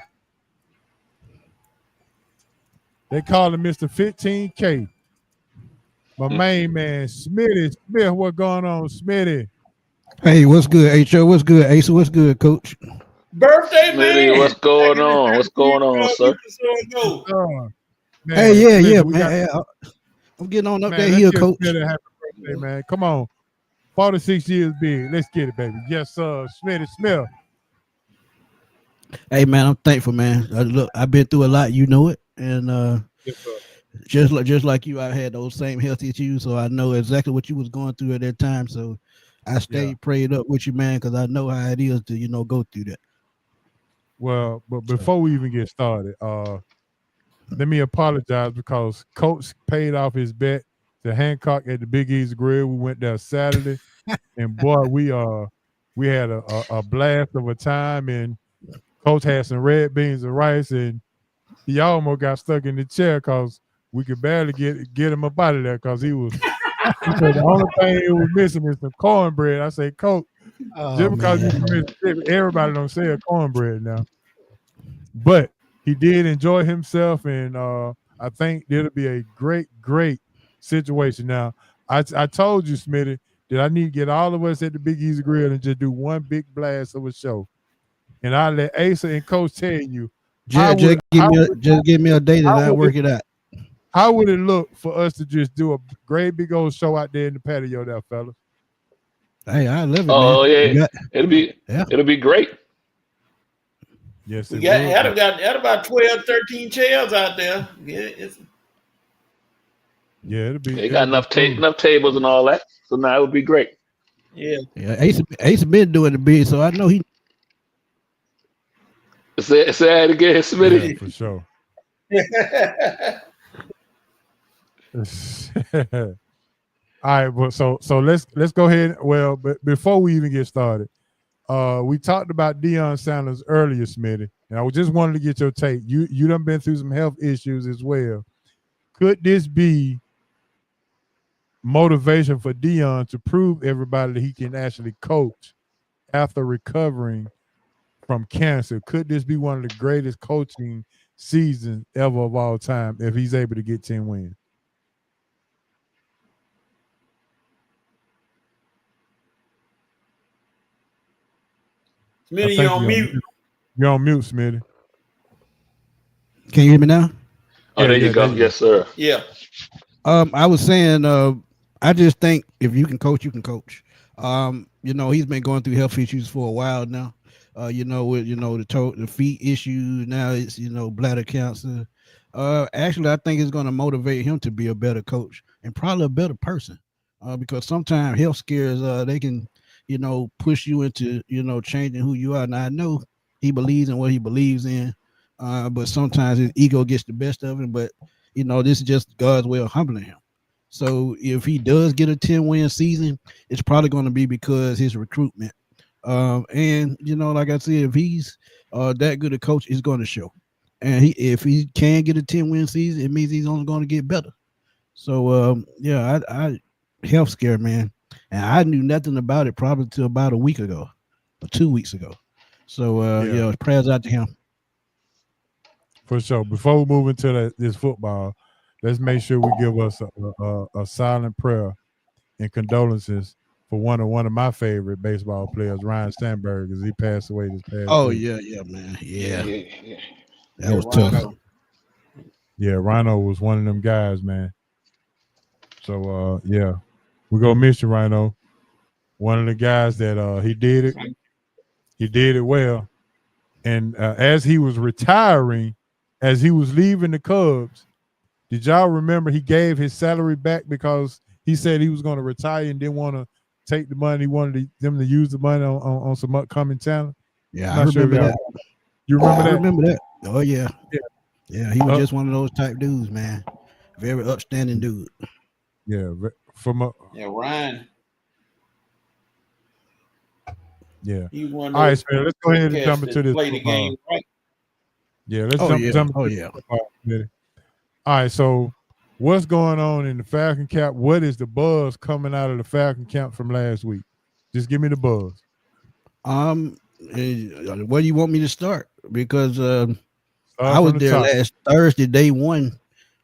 They call him Mr. 15K. My main man, Smitty Smith. What going on, Smitty? Hey, what's good, H.O.? What's good, Asa? What's good, Coach? Birthday, Smitty, man. what's going on? What's going on, sir? Man, Hey, yeah, Smitty, yeah, we man. got- I'm getting on up man, that let's hill, give Coach. Smitty a happy birthday, man. Come on. 46 years big. Let's get it, baby. Yes, sir. Smitty Smith. Hey, man, I'm thankful, man. Look, I've been through a lot, you know it, and Yes, sir. just like you, I had those same health issues, so I know exactly what you was going through at that time. So I stayed prayed up with you, man, because I know how it is to go through that. Well, but before we even get started, let me apologize because Coach paid off his bet to Hancock at the Big East Grill. We went there Saturday, and boy, we had a blast of a time. And Coach had some red beans and rice, and he almost got stuck in the chair because we could barely get him up out of there because he said the only thing he was missing is some cornbread. I say, Coach, just because you from Mississippi, everybody don't sell cornbread now. But he did enjoy himself, and I think it'll be a great, great situation. Now, I told you, Smitty, that I need to get all of us at the Big Easy Grill and just do one big blast of a show. And I let Asa and Coach tell you, Just give me a date and I'll work it out. how would it look for us to just do a great big old show out there in the patio there, fellas? Hey, I love it, Oh man. yeah, it'll be great. Yes, We it got will. had about 12, 13 chairs out there. It'll be. They got enough tables and all that, so now it would be great. Yeah. Asa been doing the bid, so I know he. Say it again, Smitty. Yeah, for sure. All right, well, so let's go ahead. Well, but before we even get started, we talked about Deion Sanders earlier, Smitty, and I just wanted to get your take. You done been through some health issues as well. Could this be motivation for Deion to prove everybody that he can actually coach after recovering from cancer? Could this be one of the greatest coaching seasons ever of all time if he's able to get 10 wins? Smitty, you on mute. You're on mute, Smitty. Can you hear me now? Oh, there you go. Yes, sir. Yeah. I was saying, I just think if you can coach, you can coach. He's been going through health issues for a while now. With the feet issues, now it's bladder cancer. Actually, I think it's going to motivate him to be a better coach and probably a better person. Because sometimes health scares they can push you into changing who you are. Now I know he believes in what he believes in, but sometimes his ego gets the best of him. But this is just God's way of humbling him. So if he does get a 10-win season, it's probably going to be because his recruitment. And like I said, if he's that good a coach, it's going to show. And if he can get a 10-win season, it means he's only going to get better. So I health scare, man. And I knew nothing about it probably till about a week ago or 2 weeks ago. So prayers out to him. For sure. Before we move into this football, let's make sure we give us a silent prayer and condolences for one of my favorite baseball players, Ryan Sandberg, as he passed away this past week. Yeah, man. Yeah. That was tough. Yeah, Rhino was one of them guys, man. So we're gonna miss you, Rhino. One of the guys that he did it well. And as he was retiring, as he was leaving the Cubs, did y'all remember he gave his salary back because he said he was going to retire and didn't want to take the money. He wanted them to use the money on some upcoming talent? Yeah, I remember that. You remember that? I remember that. Oh, yeah. Yeah, he was just one of those type dudes, man. Very upstanding dude. Yeah, Ryan. Yeah. He won. All right, man. Let's go ahead and jump into this. Play the game, right? Yeah, let's jump. Oh, yeah. All right, so what's going on in the Falcon camp? What is the buzz coming out of the Falcon camp from last week? Just give me the buzz. Where do you want me to start? Because I was there last Thursday, day one,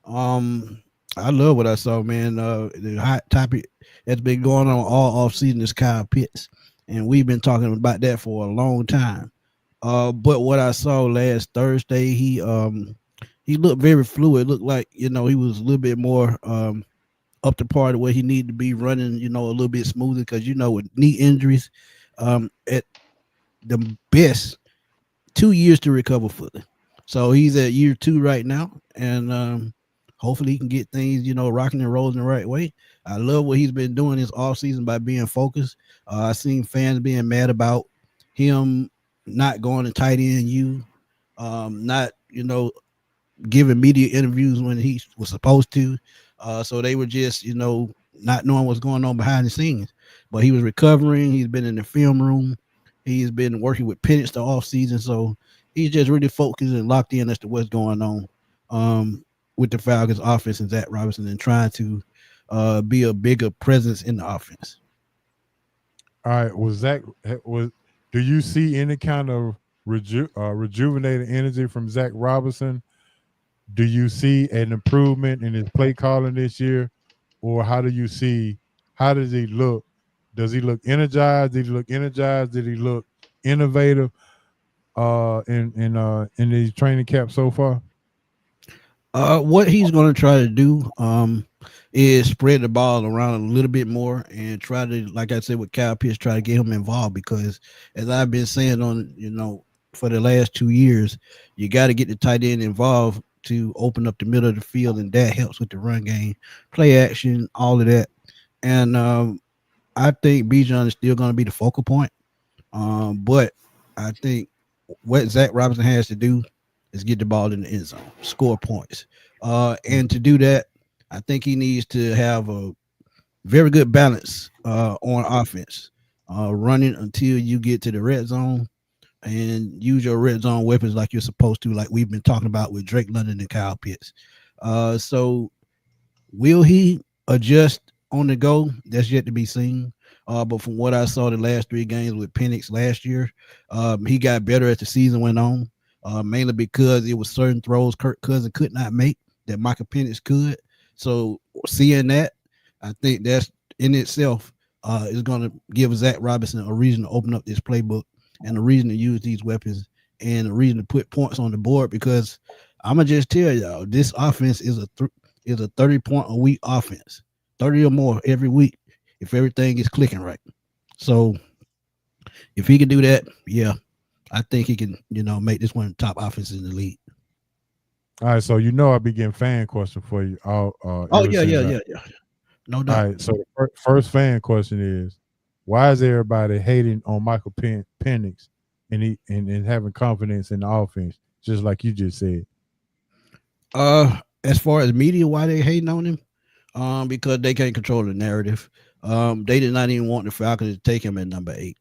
I love what I saw, man. The hot topic that's been going on all off season is Kyle Pitts, and we've been talking about that for a long time. But what I saw last Thursday, he looked very fluid. Looked like he was a little bit more up to par to where he needed to be running, a little bit smoother because with knee injuries, at the best 2 years to recover fully. So he's at year 2 right now, and hopefully he can get things, rocking and rolling the right way. I love what he's been doing this offseason by being focused. I've seen fans being mad about him not going to tight end not, giving media interviews when he was supposed to. So they were just, not knowing what's going on behind the scenes. But he was recovering. He's been in the film room. He's been working with Penix the offseason. So he's just really focused and locked in as to what's going on with the Falcons offense and Zach Robinson and trying to be a bigger presence in the offense. All right. Do you see any kind of rejuvenated energy from Zach Robinson? Do you see an improvement in his play calling this year? Or how does he look? Does he look energized? Did he look energized? Did he look innovative in the training camp so far? What he's going to try to do is spread the ball around a little bit more and try to, like I said, with Kyle Pitts, try to get him involved because as I've been saying for the last 2 years, you got to get the tight end involved to open up the middle of the field, and that helps with the run game, play action, all of that. And I think Bijan is still going to be the focal point. But I think what Zach Robinson has to do is get the ball in the end zone, score points. And to do that, I think he needs to have a very good balance on offense, running until you get to the red zone and use your red zone weapons like you're supposed to, like we've been talking about with Drake London and Kyle Pitts. So will he adjust on the go? That's yet to be seen. But from what I saw the last 3 games with Penix last year, he got better as the season went on, mainly because it was certain throws Kirk Cousins could not make that Michael Penix could. So seeing that, I think that's in itself is going to give Zach Robinson a reason to open up this playbook and a reason to use these weapons and a reason to put points on the board, because I'm going to just tell y'all, this offense is a 30-point a week offense, 30 or more every week if everything is clicking right. So if he can do that, yeah, I think he can, make this one of the top offenses in the league. All right, so I be getting fan question for you. Yeah. No doubt. All right, so the first fan question is, why is everybody hating on Michael Penix and having confidence in the offense, just like you just said? As far as media, why they hating on him? Because they can't control the narrative. They did not even want the Falcons to take him at number 8.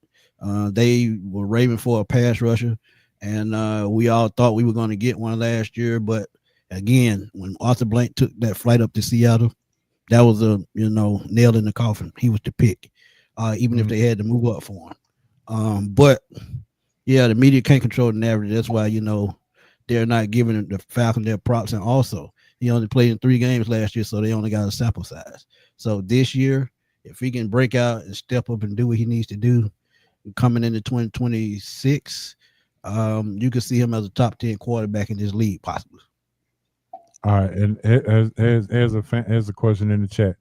They were raving for a pass rusher, and we all thought we were going to get one last year. But again, when Arthur Blank took that flight up to Seattle, that was a nail in the coffin. He was the pick, even if they had to move up for him. But yeah, the media can't control the narrative. That's why they're not giving the Falcons their props. And also, he only played in 3 games last year, so they only got a sample size. So this year, if he can break out and step up and do what he needs to do, coming into 2026, you can see him as a top 10 quarterback in this league, possibly. All right, and here's a question in the chat.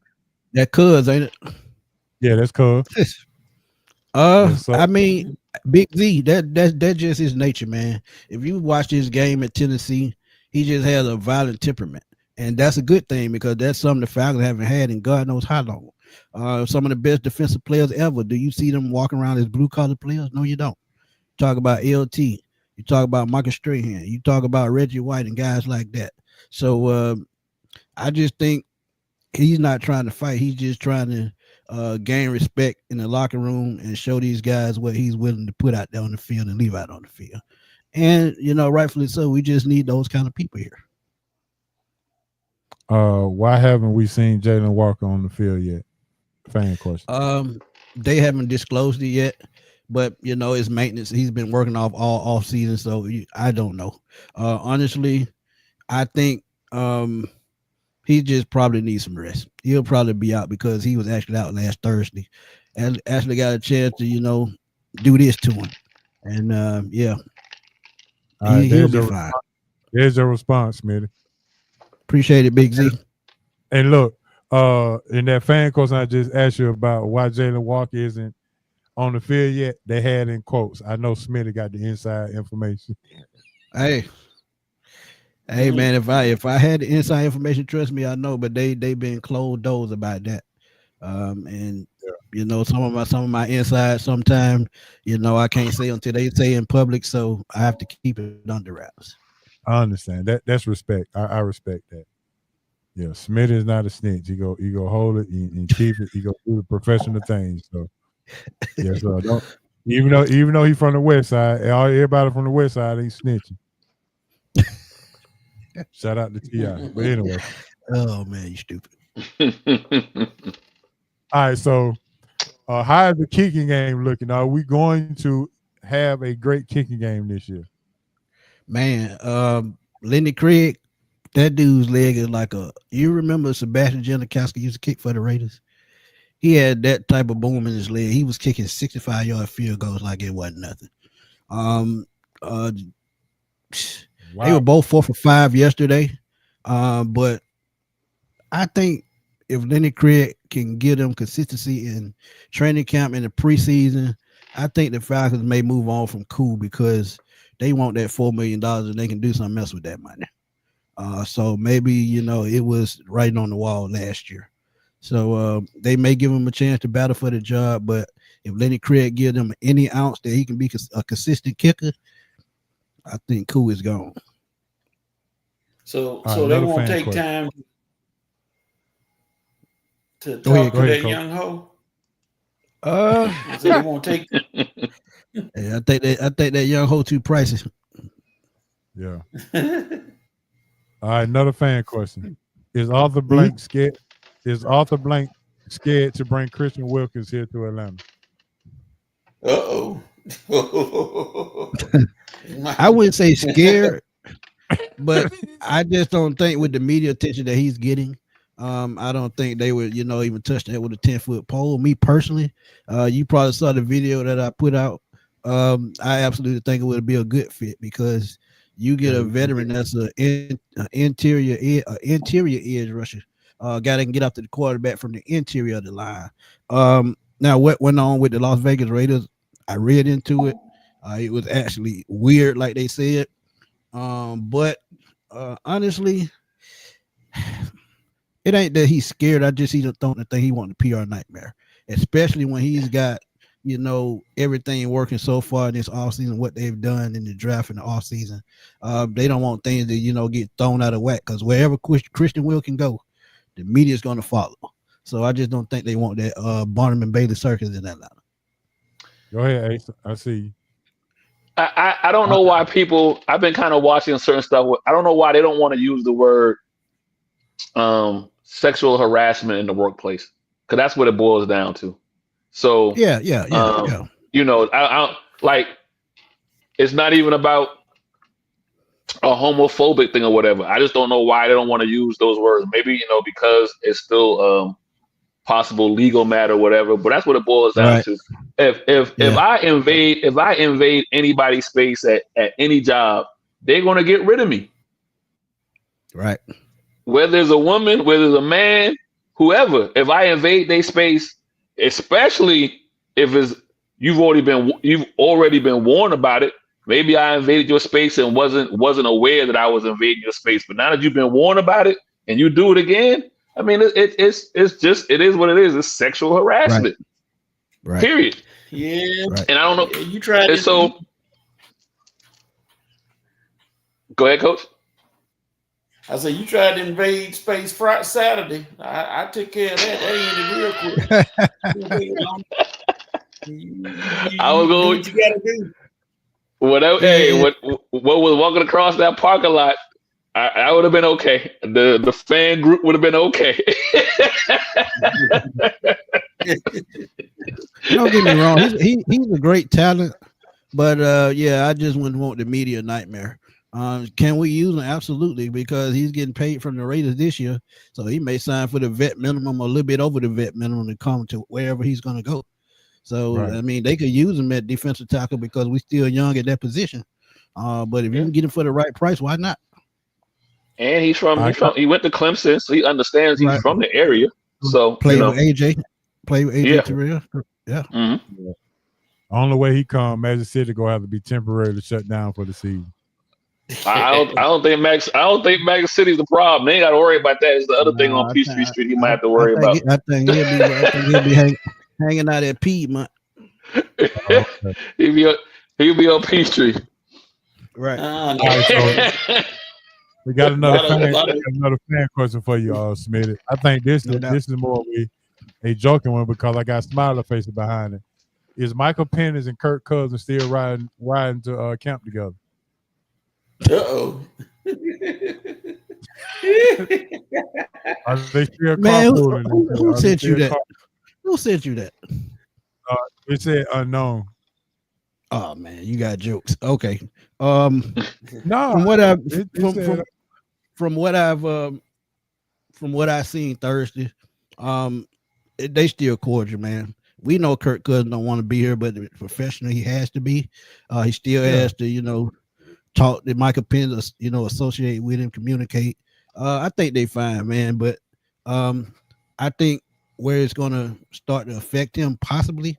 That Cuz, ain't it? Yeah, that's Cuz. I mean, Big Z, that's just his nature, man. If you watch this game at Tennessee, he just has a violent temperament, and that's a good thing because that's something the Falcons haven't had in God knows how long. Some of the best defensive players ever. Do you see them walking around as blue-collar players? No, you don't. Talk about LT. You talk about Marcus Strahan. You talk about Reggie White and guys like that. So I just think he's not trying to fight. He's just trying to gain respect in the locker room and show these guys what he's willing to put out there on the field and leave out on the field. And, rightfully so, we just need those kind of people here. Why haven't we seen Jalen Walker on the field yet? Fan question. They haven't disclosed it yet, but it's maintenance. He's been working all off season, so I don't know. Honestly, I think he just probably needs some rest. He'll probably be out because he was actually out last Thursday, and actually got a chance to do this to him. And yeah, All right, he'll be fine. There's your response, Smitty. Appreciate it, Big Z. And look, in that fan question I just asked you about why Jalen Walker isn't on the field yet, they had in quotes. I know Smitty got the inside information. Hey, man, if I had the inside information, trust me, I know. But they been closed doors about that. And some of my inside sometimes, I can't say until they say in public, so I have to keep it under wraps. I understand that's respect. I respect that. Yeah, Smitty is not a snitch. He go hold it and keep it. He go do the professional things. So yeah, so don't even though he's from the west side, everybody from the west side ain't snitching. Shout out to T.I. But anyway. Oh man, you stupid. All right, so how is the kicking game looking? Are we going to have a great kicking game this year? Man, Lenny Craig, that dude's leg is like you remember Sebastian Janikowski used to kick for the Raiders? He had that type of boom in his leg. He was kicking 65-yard field goals like it wasn't nothing. Wow. They were both 4 for 5 yesterday. But I think if Lenny Craig can give them consistency in training camp in the preseason, I think the Falcons may move on from Cool because they want that $4 million and they can do something else with that money. So maybe, it was writing on the wall last year. So they may give him a chance to battle for the job, but if Lenny Craig give them any ounce that he can be a consistent kicker, I think Cool is gone. So they won't take time to talk to that young hoe. So they won't take. Yeah, I think that young hoe too pricey. Yeah. All right, another fan question: Is Arthur Blank scared? Is Arthur Blank scared to bring Christian Wilkins here to Atlanta? I wouldn't say scared, but I just don't think with the media attention that he's getting, I don't think they would, even touch that with a 10-foot pole. Me personally, you probably saw the video that I put out. I absolutely think it would be a good fit because you get a veteran that's an interior edge rusher, guy that can get up to the quarterback from the interior of the line. Now, what went on with the Las Vegas Raiders, I read into it. It was actually weird, like they said. But honestly, it ain't that he's scared. I just don't think he wants a PR nightmare, especially when he's got, everything working so far in this offseason, what they've done in the draft in the offseason. They don't want things to, get thrown out of whack because wherever Christian Will can go, the media is going to follow. So I just don't think they want that Barnum and Bailey circus in Atlanta. Go ahead, Ace. I see you. I don't know why people. I've been kind of watching certain stuff. I don't know why they don't want to use the word sexual harassment in the workplace because that's what it boils down to. So yeah. I like it's not even about a homophobic thing or whatever. I just don't know why they don't want to use those words. Maybe because it's still possible legal matter, or whatever. But that's what it boils down to. If I invade anybody's space at any job, they're gonna get rid of me. Right. Whether it's a woman, whether it's a man, whoever. If I invade their space, especially if you've already been warned about it. Maybe I invaded your space and wasn't aware that I was invading your space. But now that you've been warned about it and you do it again, I mean, it's just it is what it is. It's sexual harassment. Right. Period. Yeah. Right. And I don't know. Yeah, you tried it. So go ahead, Coach. I said you tried to invade space Friday, Saturday. I took care of that. That ended real quick. I was going. What you gotta do. Whatever. Hey, what was walking across that parking lot? I would have been okay. The fan group would have been okay. Don't get me wrong. He's a great talent, but I just wouldn't want the media nightmare. Can we use him? Absolutely, because he's getting paid from the Raiders this year, so he may sign for the vet minimum or a little bit over the vet minimum to come to wherever he's going to go. So I mean, they could use him at defensive tackle because we're still young at that position. But if you can get him for the right price, why not? And he went to Clemson, so he understands he's from the area. So play with AJ Terrell. Yeah. Mm-hmm. The only way he come, Magic City gonna have to be temporarily shut down for the season. I don't think Magic City's the problem. They ain't got to worry about that. It's the other thing on Peachtree Street he might have to worry about. I think he'll be hanging out at Piedmont. He'll be on Peachtree. Right. So we got another fan question for you, Smitty. I think this is more a joking one because I got smiley faces behind it. Is Michael Penix and Kirk Cousins still riding to camp together? Uh-oh. Are they still Man, who sent you that? Who sent you that? It said unknown. Oh man, you got jokes. Okay. No, from what I've seen Thursday, they still cordial, man. We know Kirk Cousins don't want to be here, but professionally he has to be. He still has to, talk to Michael Penix, associate with him, communicate. I think they fine, man. But I think where it's gonna start to affect him possibly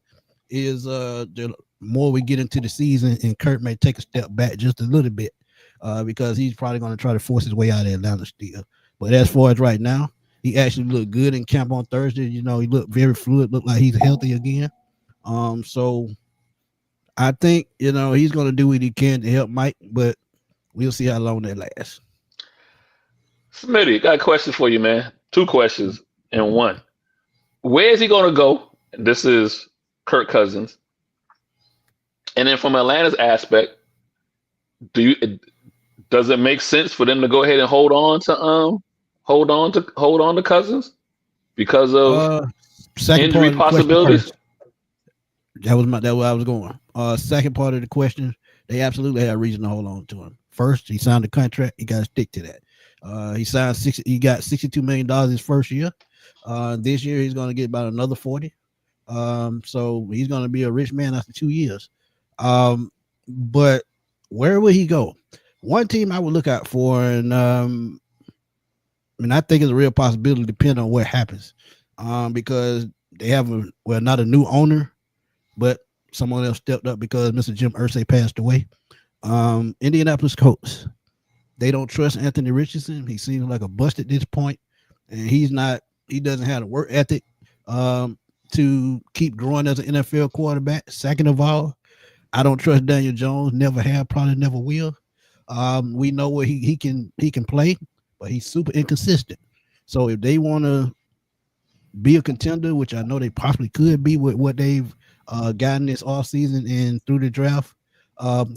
is the more we get into the season, and Kirk may take a step back just a little bit because he's probably going to try to force his way out of Atlanta still. But as far as right now, he actually looked good in camp on Thursday. He looked very fluid, looked like he's healthy again. So I think, he's going to do what he can to help Mike, but we'll see how long that lasts. Smitty, got a question for you, man. 2 questions in one. Where is he going to go? This is Kirk Cousins. And then from Atlanta's aspect, does it make sense for them to go ahead and hold on to Cousins because of injury possibilities? That was where I was going. Second part of the question, they absolutely had a reason to hold on to him. First, he signed a contract. He got to stick to that. He got $62 million his first year. This year he's going to get about another 40. So he's going to be a rich man after 2 years. But where will he go? One team I would look out for, and I think it's a real possibility depending on what happens. Because they have not a new owner, but someone else stepped up because Mr. Jim Irsay passed away. Indianapolis Colts. They don't trust Anthony Richardson. He seems like a bust at this point, and he doesn't have the work ethic to keep growing as an NFL quarterback. Second of all, I don't trust Daniel Jones. Never have, probably never will. We know where he can play, but he's super inconsistent. So if they want to be a contender, which I know they possibly could be with what they've gotten this offseason and through the draft,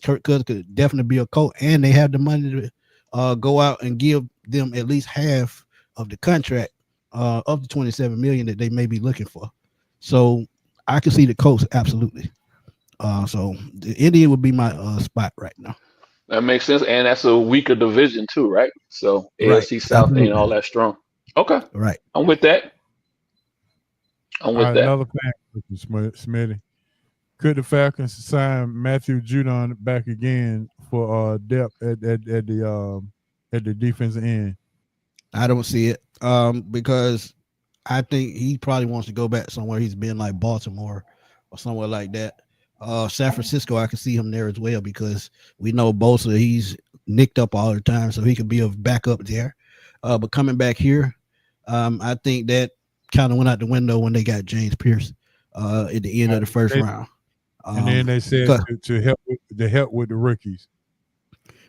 Kirk Cousins could definitely be a coach, and they have the money to go out and give them at least half of the contract of the $27 million that they may be looking for. So I can see the Colts absolutely. So the Indian would be my spot right now. That makes sense, and that's a weaker division too, right? So AFC South ain't all that strong. Okay, right. I'm with that. Another fan question, Smitty. Could the Falcons sign Matthew Judon back again for depth at the defensive end? I don't see it because I think he probably wants to go back somewhere he's been, like Baltimore or somewhere like that. San Francisco, I can see him there as well because we know Bosa, he's nicked up all the time, so he could be a backup there. But coming back here, I think that kind of went out the window when they got James Pierce at the end of the first round. And then they said to help with the rookies.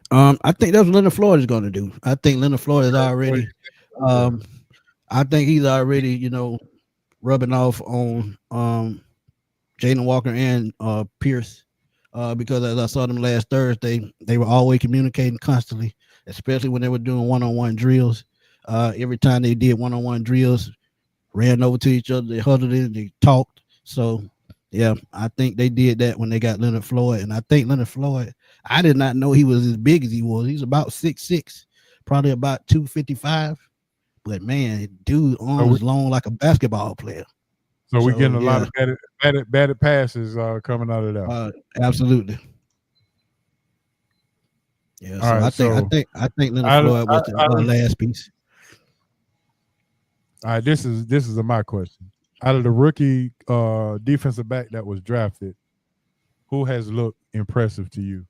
I think that's what Leonard Floyd is going to do. I think Leonard Floyd is already I think he's already, rubbing off on Jalen Walker and Pierce because as I saw them last Thursday, they were always communicating constantly, especially when they were doing one-on-one drills. Every time they did one-on-one drills, ran over to each other, they huddled in, they talked. So, yeah, I think they did that when they got Leonard Floyd. And I think Leonard Floyd, I did not know he was as big as he was. He's about 6'6", probably about 255. But man, dude arms long like a basketball player. So we're getting a lot of batted passes coming out of there. Absolutely. Yeah. So I think Leonard Floyd was the last piece. All right, this is my question. Out of the rookie defensive back that was drafted, who has looked impressive to you?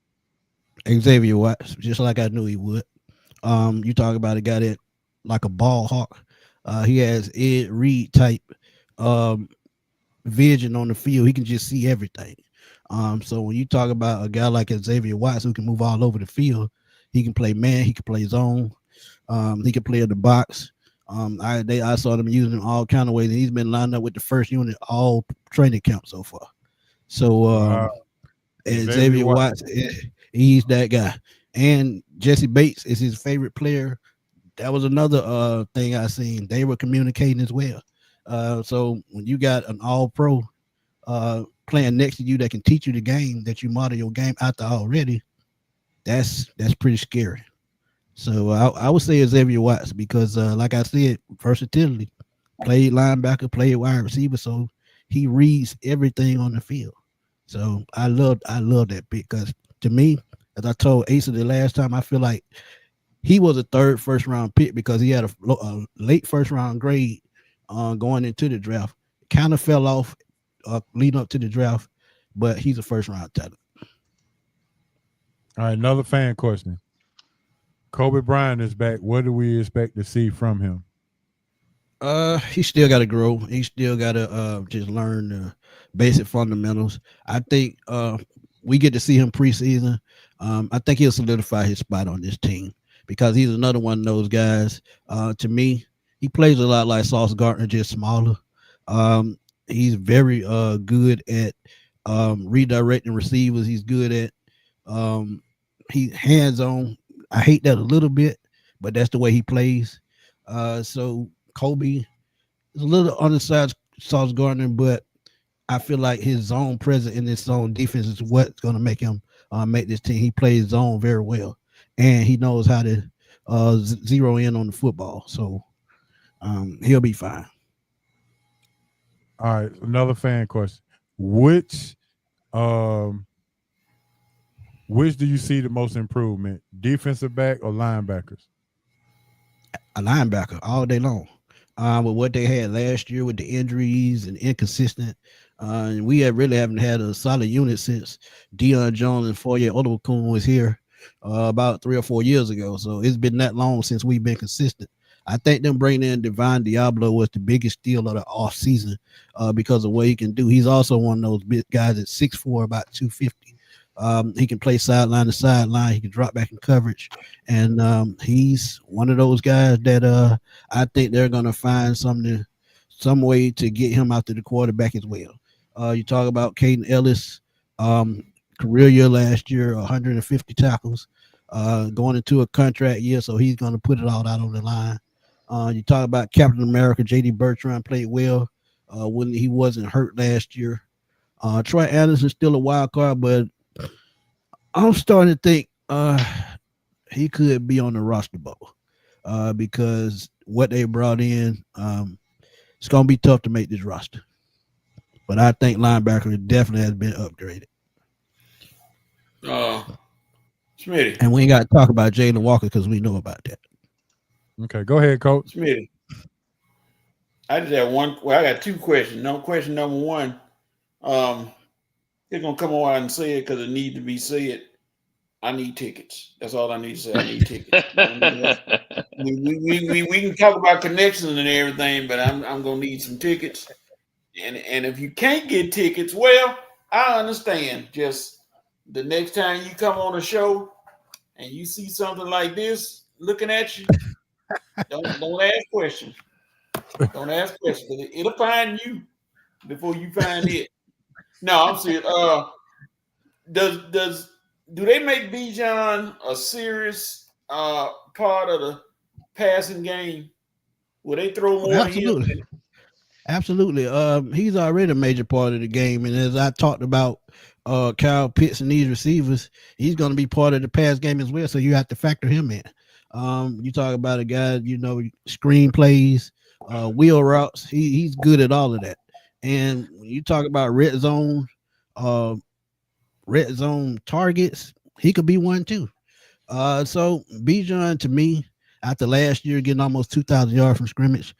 Xavier Watts, just like I knew he would. You talk about a guy that like a ball hawk. He has Ed Reed type vision on the field. He can just see everything. So when you talk about a guy like Xavier Watts who can move all over the field, he can play man, he can play zone, he can play in the box. I saw them using him all kind of ways, and he's been lined up with the first unit all training camp so far. So Xavier Watts, he's that guy. And Jesse Bates is his favorite player. That was another thing I seen. They were communicating as well. So when you got an all-pro playing next to you that can teach you the game that you model your game after already, that's pretty scary. So I would say Xavier Watts because, like I said, versatility, played linebacker, played wide receiver, so he reads everything on the field. So I love that because to me, as I told Asa the last time, I feel like he was a third first round pick because he had a late first round grade going into the draft. Kind of fell off leading up to the draft, but he's a first round talent. All right, another fan question. Kobe Bryant is back. What do we expect to see from him? He still got to grow. He still got to just learn the basic fundamentals. I think we get to see him preseason. I think he'll solidify his spot on this team because he's another one of those guys. To me, he plays a lot like Sauce Gardner, just smaller. He's very good at redirecting receivers. He's good at he's hands-on. I hate that a little bit, but that's the way he plays. So Kobe is a little on the side Sauce Gardner, but I feel like his zone presence in this zone defense is what's going to make him make this team. He plays zone very well, and he knows how to zero in on the football. So he'll be fine. All right, another fan question. Which do you see the most improvement, defensive back or linebackers? A linebacker all day long. With what they had last year with the injuries and inconsistent, and we haven't had a solid unit since Deion Jones and Foye Oluokun was here about 3 or 4 years ago. So it's been that long since we've been consistent. I think them bringing in Divine Diablo was the biggest steal of the off season because of what he can do. He's also one of those big guys at 6'4", about 250. He can play sideline to sideline. He can drop back in coverage, and he's one of those guys that I think they're going to find some way to get him out to the quarterback as well. You talk about Caden Ellis, career year last year, 150 tackles, going into a contract year, so he's going to put it all out on the line. You talk about Captain America, J.D. Bertrand played well when he wasn't hurt last year. Troy Anderson's still a wild card, but I'm starting to think he could be on the roster bubble because what they brought in, it's going to be tough to make this roster. But I think linebacker definitely has been upgraded. Smitty. And we ain't got to talk about Jalen Walker because we know about that. Okay, go ahead, Coach. Smitty. I just have one. Well, I got two questions. Question number one. They're gonna come on and say it because it needs to be said. I need tickets. That's all I need to say. I need tickets. we can talk about connections and everything, but I'm gonna need some tickets. And if you can't get tickets, well, I understand. Just the next time you come on a show and you see something like this looking at you, don't ask questions. Don't ask questions. It'll find you before you find it. No, I'm serious. Do they make Bijan a serious part of the passing game? Will they throw more? Absolutely. He's already a major part of the game, and as I talked about Kyle Pitts and these receivers, he's going to be part of the pass game as well. So you have to factor him in. You talk about a guy, screenplays, wheel routes. He's good at all of that. And when you talk about red zone targets, he could be one too. So Bijan, to me, after last year getting almost 2,000 yards from scrimmage,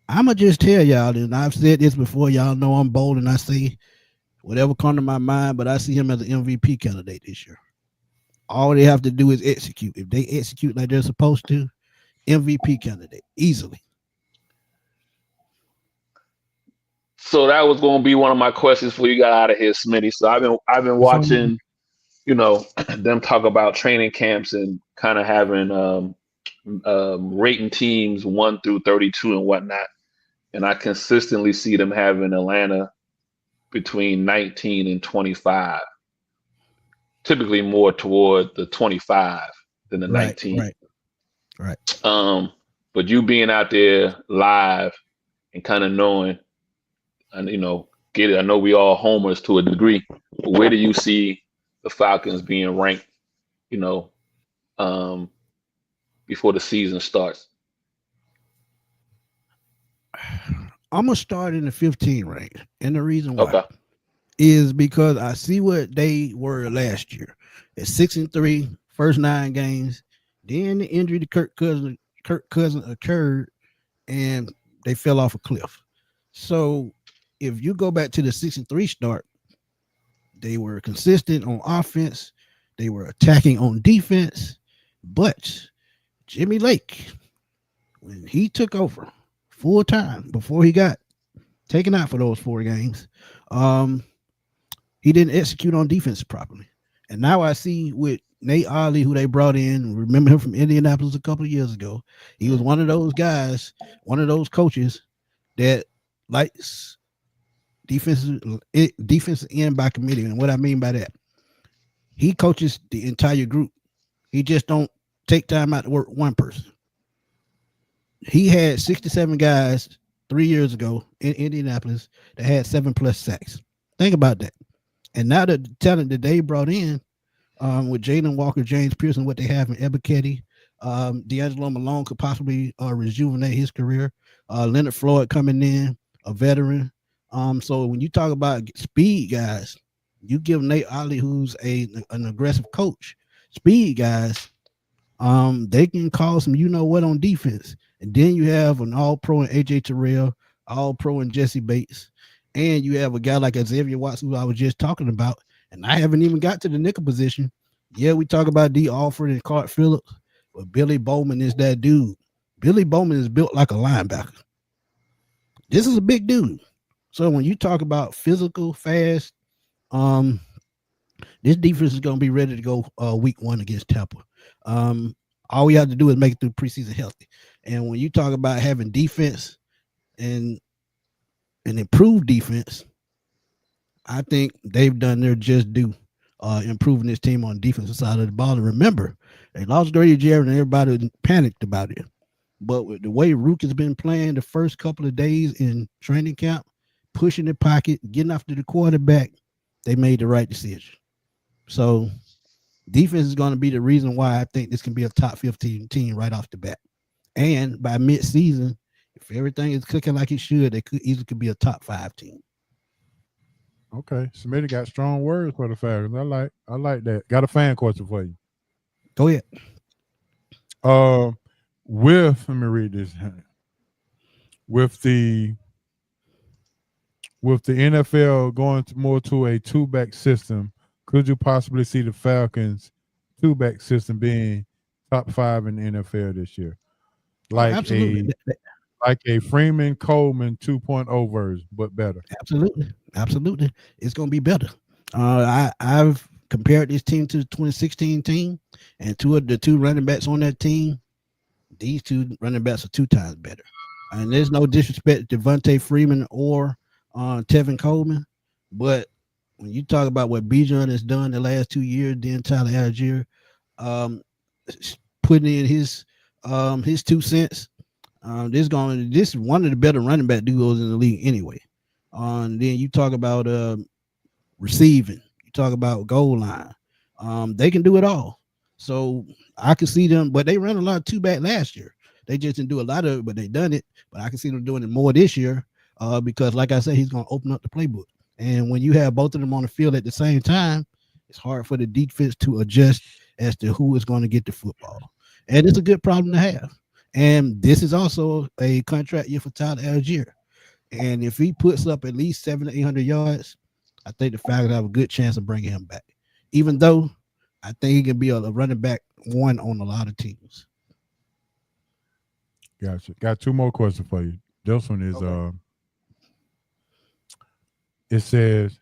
I'ma just tell y'all, and I've said this before. Y'all know I'm bold, and I say whatever comes to my mind, but I see him as an MVP candidate this year. All they have to do is execute. If they execute like they're supposed to, MVP candidate easily. So that was going to be one of my questions before you got out of here, Smitty. So I've been watching, them talk about training camps and kind of having rating teams 1 through 32 and whatnot. And I consistently see them having Atlanta between 19 and 25, typically more toward the 25 than the 19. Right. But you being out there live and kind of knowing, and get it. I know we all homers to a degree, but where do you see the Falcons being ranked, before the season starts? I'm gonna start in the 15 range, and the reason why is because I see what they were last year at 6-3, first 9 games. Then the injury to Kirk Cousins occurred, and they fell off a cliff. So if you go back to the 6-3 start, they were consistent on offense, they were attacking on defense, but Jimmy Lake, when he took over full time before he got taken out for those 4 games, he didn't execute on defense properly. And now I see with Nate Ollie, who they brought in, remember him from Indianapolis a couple of years ago. He was one of those guys, one of those coaches that likes defensive end by committee. And what I mean by that, he coaches the entire group. He just don't take time out to work one person. He had 67 guys 3 years ago in Indianapolis that had 7+ sacks. Think about that. And now the talent that they brought in with Jalen Walker, James Pearson, what they have in Ebiketie, D'Angelo Malone could possibly rejuvenate his career. Leonard Floyd coming in, a veteran. So when you talk about speed guys, you give Nate Ollie, who's an aggressive coach, speed guys, they can call some what on defense. And then you have an all-pro in AJ Terrell, all-pro in Jesse Bates, and you have a guy like Xavier Watson, who I was just talking about. And I haven't even got to the nickel position. Yeah, we talk about D. Alford and Clark Phillips, but Billy Bowman is that dude. Billy Bowman is built like a linebacker. This is a big dude. So when you talk about physical, fast, this defense is going to be ready to go week 1 against Tampa. All we have to do is make it through preseason healthy. And when you talk about having defense and improved defense, I think they've done their just due improving this team on the defensive side of the ball. And remember, they lost Grady Jarrett and everybody panicked about it. But with the way Rook has been playing the first couple of days in training camp, pushing the pocket, getting after the quarterback, they made the right decision. So defense is going to be the reason why I think this can be a top 15 team right off the bat. And by mid-season, if everything is clicking like it should, they could easily be a top 5 team. Okay, Smitty got strong words for the Falcons. I like that. Got a fan question for you. Go ahead. Let me read this. With the NFL going more to a 2-back system, could you possibly see the Falcons 2-back system being top 5 in the NFL this year? Like a Freeman Coleman 2.0 version, but better. Absolutely. It's going to be better. I've compared this team to the 2016 team, and the two running backs on that team, these 2 running backs are 2 times better. And there's no disrespect to Devontae Freeman or Tevin Coleman, but when you talk about what Bijan has done the last 2 years, then Tyler Algier putting in his 2 cents, this is one of the better running back duos in the league anyway. Then you talk about receiving. You talk about goal line. They can do it all. So I can see them, but they ran a lot of two back last year. They just didn't do a lot of it, but they done it. But I can see them doing it more this year because, like I said, he's going to open up the playbook. And when you have both of them on the field at the same time, it's hard for the defense to adjust as to who is going to get the football. And it's a good problem to have. And this is also a contract year for Tyler Algier. And if he puts up at least 700 to 800 yards, I think the Falcons have a good chance of bringing him back. Even though I think he can be a running back one on a lot of teams. Gotcha. Got two more questions for you. This one is okay. It says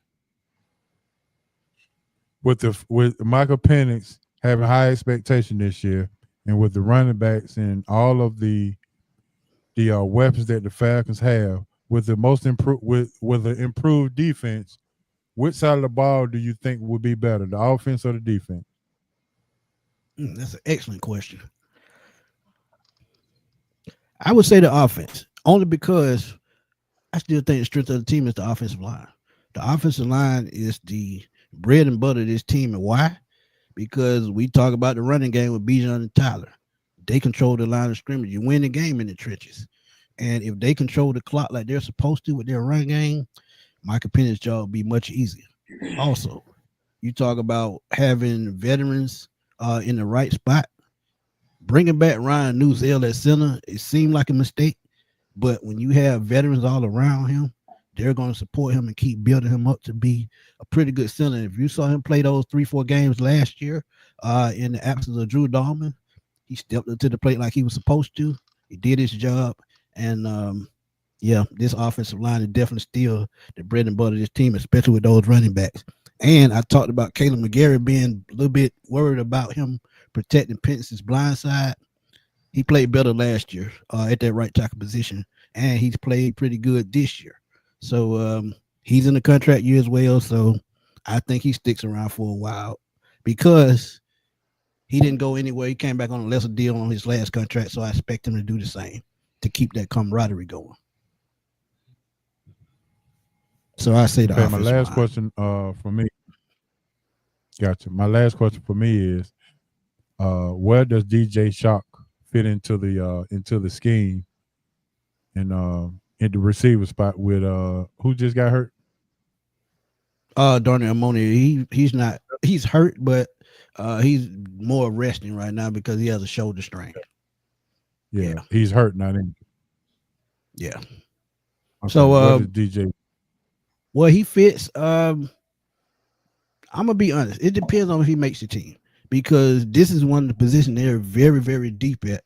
with Michael Penix having high expectation this year, and with the running backs and all of the weapons that the Falcons have, with the most improved with the improved defense, which side of the ball do you think would be better, the offense or the defense? That's an excellent question. I would say the offense, only because I still think the strength of the team is the offensive line. The offensive line is the bread and butter of this team. And why? Because we talk about the running game with Bijan and Tyler. They control the line of scrimmage. You win the game in the trenches. And if they control the clock like they're supposed to with their run game, Michael Penix's job will be much easier. Also, you talk about having veterans in the right spot. Bringing back Ryan Newsell at center, it seemed like a mistake. But when you have veterans all around him, they're going to support him and keep building him up to be a pretty good center. If you saw him play those 3-4 games last year in the absence of Drew Dahlman, he stepped up to the plate like he was supposed to. He did his job. And, this offensive line is definitely still the bread and butter of this team, especially with those running backs. And I talked about Caleb McGarry being a little bit worried about him protecting Penix's blind side. He played better last year at that right tackle position, and he's played pretty good this year. So he's in the contract year as well. So I think he sticks around for a while because he didn't go anywhere. He came back on a lesser deal on his last contract, so I expect him to do the same to keep that camaraderie going. So I say my last question for me. Gotcha. My last question for me is, where does DJ Chark fit into the scheme and in the receiver spot with who just got hurt? Darnell Mooney. He's hurt, but he's more resting right now because he has a shoulder strain. Yeah. He's hurt, not injured. Yeah. Okay. So DJ. Well, he fits. I'm gonna be honest. It depends on if he makes the team, because this is one of the positions they're very, very deep at.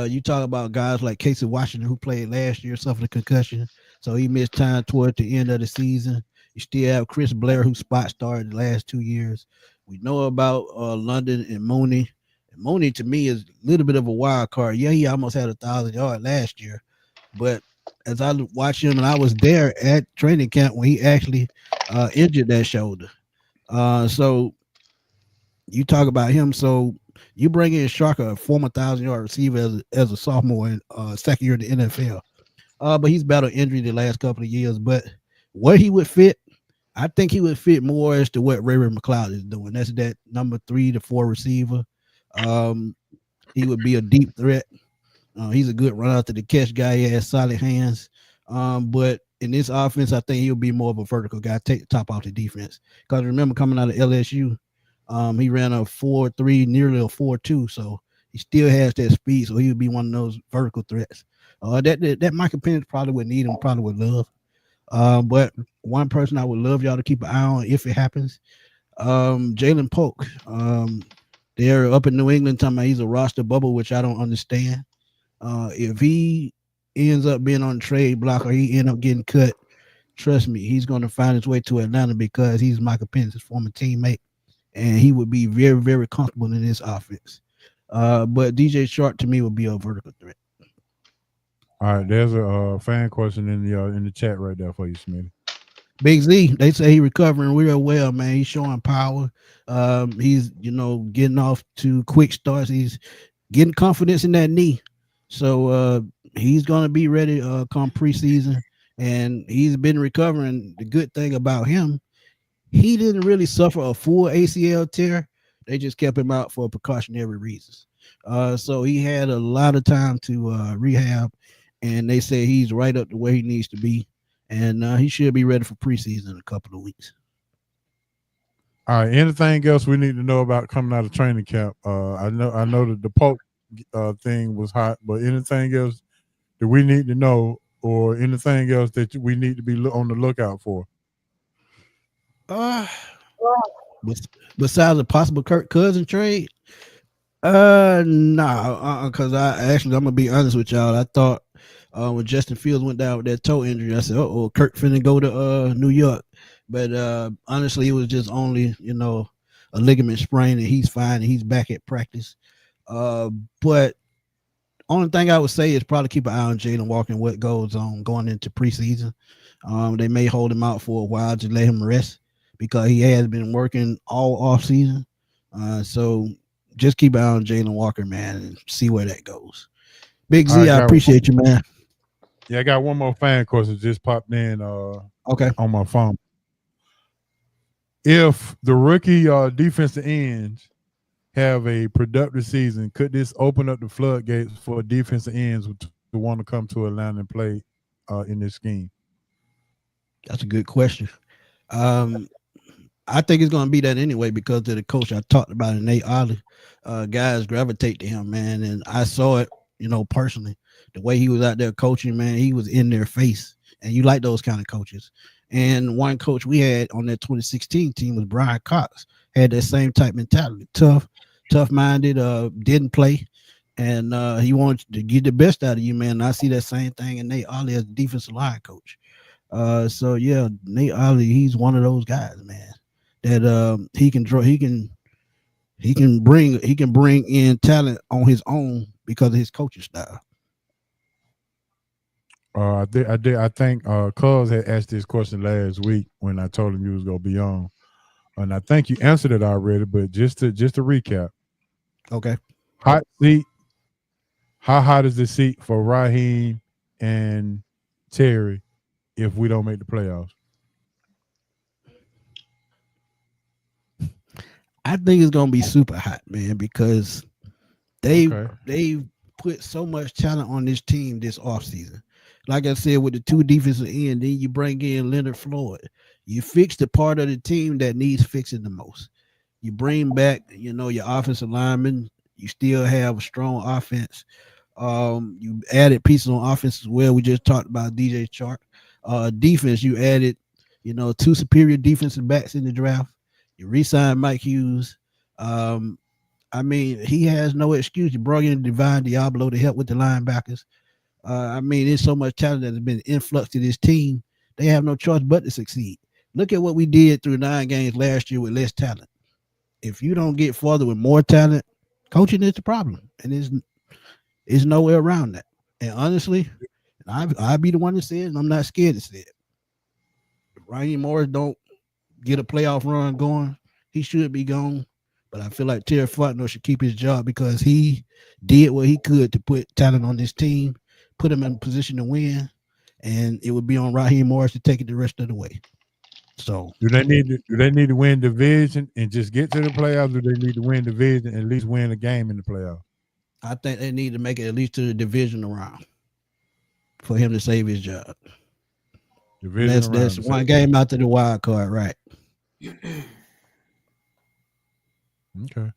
You talk about guys like Casey Washington, who played last year, suffered a concussion, so he missed time toward the end of the season. You still have Chris Blair, who spot started the last 2 years. We know about London and Mooney. And Mooney, to me, is a little bit of a wild card. Yeah, he almost had 1,000 yards last year, but as I watched him, and I was there at training camp when he actually injured that shoulder. So you talk about him. So you bring in Chark, a former 1,000-yard receiver as a sophomore and second year in the NFL. But he's battled injury the last couple of years. But where he would fit, I think he would fit more as to what Ray McCloud is doing. That's that number 3 to 4 receiver. He would be a deep threat. He's a good run after the catch guy. He has solid hands. But in this offense, I think he'll be more of a vertical guy, take the top off the defense. Because remember, coming out of LSU, he ran a 4.3, nearly a 4.2. So he still has that speed. So he would be one of those vertical threats. That Michael Penix probably would need him, probably would love. But one person I would love y'all to keep an eye on if it happens, Jalen Polk. They're up in New England talking about he's a roster bubble, which I don't understand. If he ends up being on the trade block or he end up getting cut, trust me, he's going to find his way to Atlanta because he's Michael Penix's former teammate, and he would be very, very comfortable in this offense. But DJ Chark to me would be a vertical threat. All right, there's a fan question in the chat right there for you, Smitty. Big Z, they say he's recovering real well, man. He's showing power. He's getting off to quick starts. He's getting confidence in that knee. So he's going to be ready come preseason, and he's been recovering. The good thing about him, he didn't really suffer a full ACL tear. They just kept him out for precautionary reasons. So he had a lot of time to rehab, and they say he's right up to where he needs to be, and he should be ready for preseason in a couple of weeks. All right. Anything else we need to know about coming out of training camp? I know that the Pope thing was hot, but anything else that we need to know, or anything else that we need to be on the lookout for? Besides a possible Kirk Cousins trade, nah, because I'm gonna be honest with y'all. I thought when Justin Fields went down with that toe injury, I said, "Oh, Kirk finna go to New York," but honestly, it was just only a ligament sprain, and he's fine, and he's back at practice. But only thing I would say is probably keep an eye on Jalen Walker and what goes on going into preseason. They may hold him out for a while to let him rest because he has been working all off season. So just keep an eye on Jalen Walker, man, and see where that goes. Big Z, I appreciate you, man. Yeah, I got one more fan question just popped in okay on my phone. If the rookie defensive ends have a productive season, could this open up the floodgates for defensive ends to want to come to Atlanta and play in this scheme? That's a good question. I think it's going to be that anyway because of the coach I talked about, Nate Ollie. Guys gravitate to him, man, and I saw it, personally. The way he was out there coaching, man, he was in their face, and you like those kind of coaches. And one coach we had on that 2016 team was Brian Cox. Had that same type mentality, tough-minded, didn't play, and he wanted to get the best out of you, man. And I see that same thing in Nate Ollie as a defensive line coach. So yeah, Nate Ollie, he's one of those guys, man, that he can bring in talent on his own because of his coaching style. I think Cuz had asked this question last week when I told him you was gonna be on, and I think you answered it already. But just to recap, okay. Hot seat. How hot is the seat for Raheem and Terry if we don't make the playoffs? I think it's gonna be super hot, man, because they put so much talent on this team this offseason. Like I said, with the two defensive ends, then you bring in Leonard Floyd. You fix the part of the team that needs fixing the most. You bring back, your offensive linemen. You still have a strong offense. You added pieces on offense as well. We just talked about DJ Chark. Defense, you added, two superior defensive backs in the draft. You re-signed Mike Hughes. He has no excuse. You brought in Divine Diablo to help with the linebackers. There's so much talent that has been influxed to this team. They have no choice but to succeed. Look at what we did through 9 games last year with less talent. If you don't get farther with more talent, coaching is the problem, and there's nowhere around that. And honestly, I'd be the one to say it, and I'm not scared to say it. If Raheem Morris don't get a playoff run going, he should be gone. But I feel like Terry Fontenot should keep his job because he did what he could to put talent on this team, put him in a position to win, and it would be on Raheem Morris to take it the rest of the way. So do they need to win division and just get to the playoffs, or do they need to win division and at least win a game in the playoffs? I think they need to make it at least to the divisional round for him to save his job. That's one game out to the wild card, right? Okay.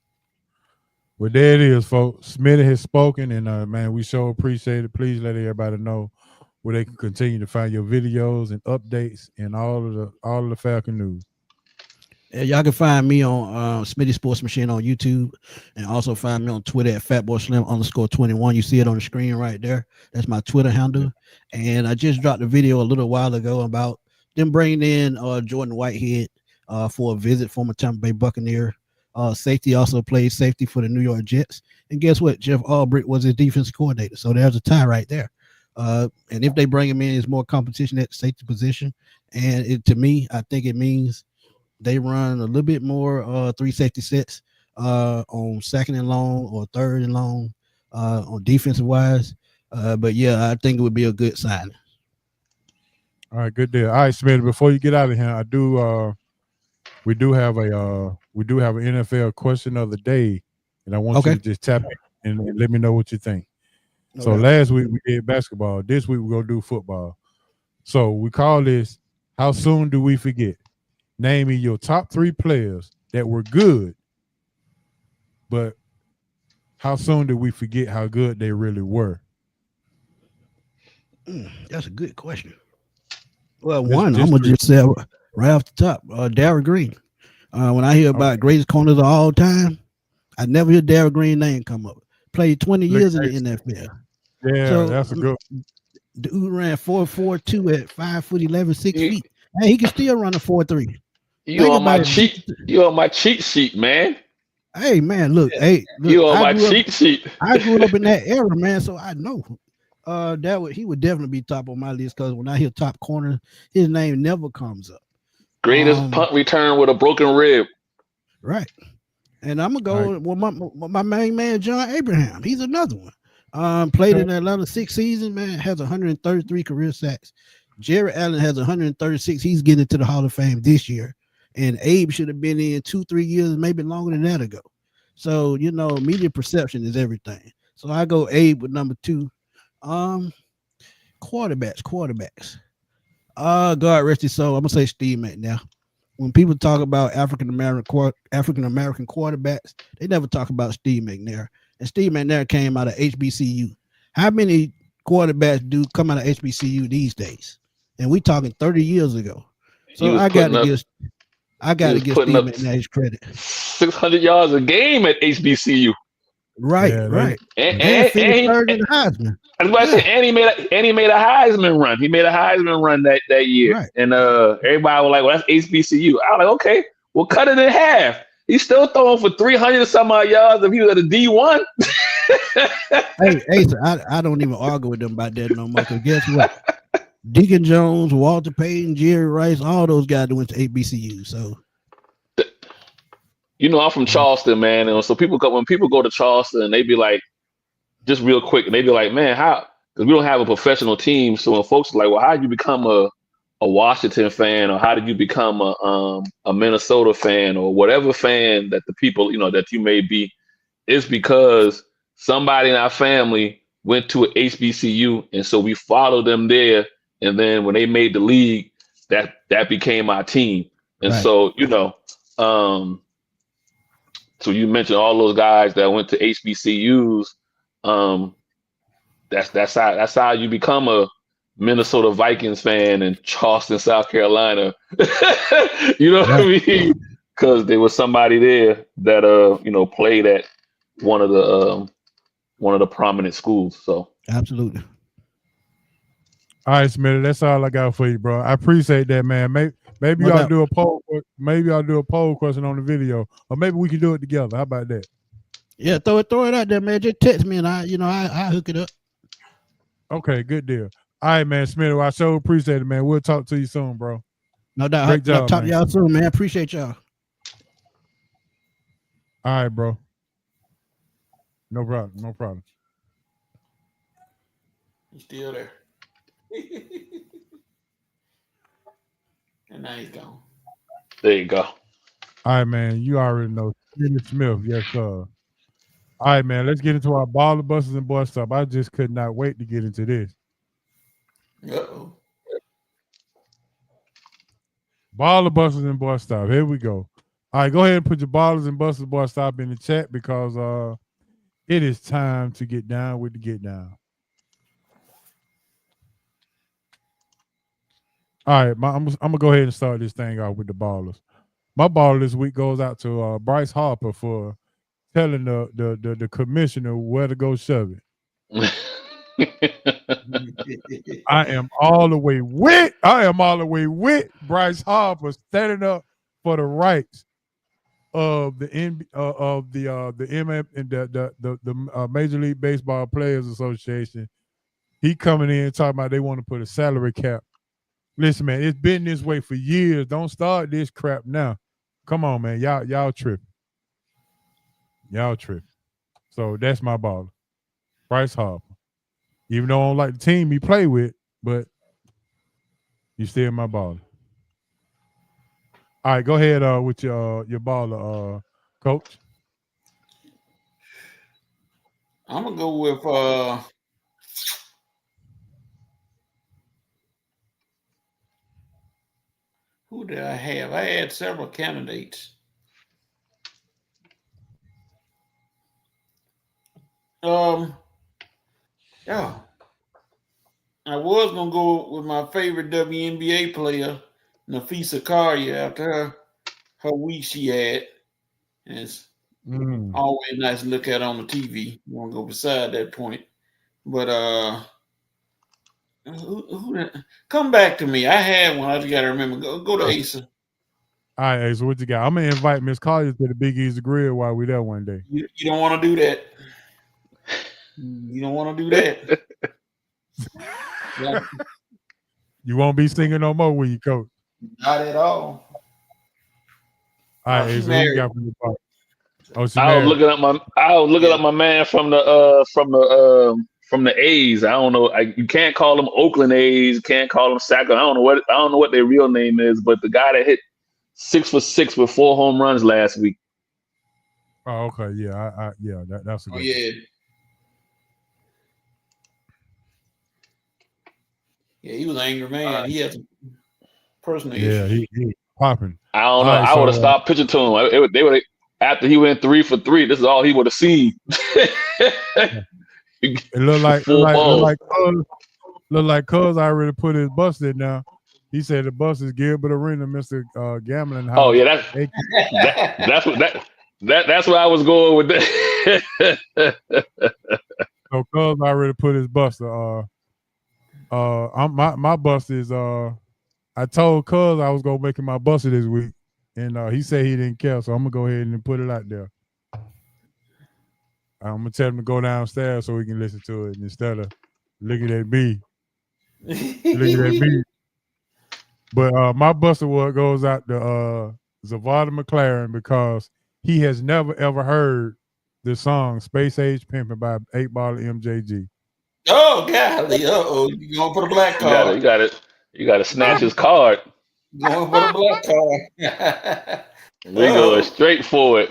Well, there it is, folks. Smitty has spoken, and man, we so appreciate it. Please let everybody know where they can continue to find your videos and updates and all of the Falcon news. Y'all can find me on Smitty Sports Machine on YouTube, and also find me on Twitter at FatboySlim_21. You see it on the screen right there. That's my Twitter handle. And I just dropped a video a little while ago about them bringing in Jordan Whitehead for a visit, former Tampa Bay Buccaneer. Safety also played safety for the New York Jets. And guess what? Jeff Albrecht was his defensive coordinator. So there's a tie right there. And if they bring him in, there's more competition at the safety position. And to me, I think it means they run a little bit more 3 safety sets on second and long or third and long on defensive wise. But yeah, I think it would be a good sign. All right, good deal. All right, Smitty, before you get out of here, I do we do have an NFL question of the day, and I want you to just tap in and let me know what you think. So last week we did basketball. This week we're gonna do football. So we call this "How Soon Do We Forget?" Name me your top 3 players that were good, but how soon did we forget how good they really were? That's a good question. Well, I'm gonna just say right off the top, Darryl Green. When I hear about greatest corners of all time, I never hear Darryl Green name come up. Played 20 years in the NFL. Yeah, so, that's a good. Dude ran 4.42 at 5'11", 6 feet. Hey, he can still run a 4.3. You on my cheat sheet, man. Hey, man, look. You on my cheat sheet. I grew up in that era, man, so I know. He would definitely be top on my list because when I hear top corner, his name never comes up. Greatest punt return with a broken rib. Right. And I'm gonna go with my main man, John Abraham. He's another one. Played in Atlanta 6 seasons, man, has 133 career sacks. Jerry Allen has 136. He's getting into the Hall of Fame this year. And Abe should have been in 2-3 years, maybe longer than that ago. So, media perception is everything. So I go Abe with number 2. Quarterbacks. God rest his soul. I'm gonna say Steve McNair. When people talk about African American quarterbacks, they never talk about Steve McNair. And Steve McNair came out of HBCU. How many quarterbacks do come out of HBCU these days? And we talking 30 years ago. So I got to give Steve McNair his credit. 600 yards a game at HBCU. Right. And finished third in the Heisman. I was about to say, and he made a Heisman run. He made a Heisman run that year. Right. And everybody was like, well, that's HBCU. I was like, okay, we'll cut it in half. He's still throwing for 300 some odd yards if he was at a D1. hey, sir, I don't even argue with them about that no more. Because guess what? Deacon Jones, Walter Payton, Jerry Rice, all those guys went to HBCU. So, I'm from Charleston, man. And so when people go to Charleston, they be like, just real quick, and they be like, man, how? Because we don't have a professional team. So when folks are like, well, how did you become a Washington fan, or how did you become a Minnesota fan, or whatever fan that the people, that you may be, it's because somebody in our family went to an HBCU, and so we followed them there. And then when they made the league, that became our team. And right. So, so you mentioned all those guys that went to HBCUs. That's how you become a Minnesota Vikings fan in Charleston, South Carolina. You know what I mean? Because there was somebody there that played at one of the prominent schools. So absolutely. All right, Smitty, that's all I got for you, bro. I appreciate that, man. Maybe y'all do a poll. Maybe I'll do a poll question on the video, or maybe we can do it together. How about that? Yeah, throw it out there, man. Just text me and I hook it up. Okay, good deal. All right, man, Smitty, I so appreciate it, man. We'll talk to you soon, bro. No doubt. Great job, I'll talk to y'all soon, man. Appreciate y'all. All right, bro. No problem. He's still there. And now he's gone. There you go. All right, man. You already know. Smitty Smith, yes, sir. All right, man. Let's get into our baller buses and boy stuff. I just could not wait to get into this. Uh-oh. Baller buses and boy stuff. Here we go. All right, go ahead and put your ballers and busters boy stop in the chat because it is time to get down with the get down. All right, I'm gonna go ahead and start this thing off with the ballers. My baller this week goes out to Bryce Harper for telling the commissioner where to go shove it. I am all the way with Bryce Harper standing up for the rights of the Major League Baseball Players Association. He coming in talking about they want to put a salary cap. Listen, man, it's been this way for years. Don't start this crap now. Come on, man. Y'all tripping. So that's my baller. Bryce Harper. Even though I don't like the team he play with, but you still my baller. All right, go ahead with your baller, coach. I'm gonna go with who did I have? I had several candidates. Yeah. I was gonna go with my favorite WNBA player, Nafisa Carrier, after her week she had. And it's always nice to look at on the TV. You want to go beside that point. But come back to me. I had one. I just gotta remember. Go to Asa. All right, Asa, what you got? I'm gonna invite Miss Collier to the Big Easy Grill while we there one day. You don't want to do that. You don't want to do that. You won't be singing no more, will you, coach? Not at all. All right, Asa, what you got from the part? Oh, I was looking up my man from the A's. I don't know. You can't call them Oakland A's. You can't call them Sacramento. I don't know what their real name is, but the guy that hit 6 for 6 with 4 home runs last week. Oh, okay. Yeah, that's a good. Yeah. Yeah, he was an angry man. He had some personal issues. Yeah, he popping. I don't know. I would have stopped pitching to him. They would after he went 3 for 3. This is all he would have seen. It looked like Cuz already put his bus in now. He said the bus is Gilbert Arena, Mr. Gambling House. Oh yeah, that's where I was going with that. So Cuz already put his bus. My bus is I told Cuz I was gonna make him my buster this week, and he said he didn't care, so I'm gonna go ahead and put it out there. I'm gonna tell him to go downstairs so we can listen to it instead of looking at me. But my buster award goes out to Zavada McLaren because he has never ever heard the song "Space Age Pimpin' by 8 Ball MJG. Oh golly! You gonna put a black card? You got to snatch his card. You gonna put a black card? We going straight for it.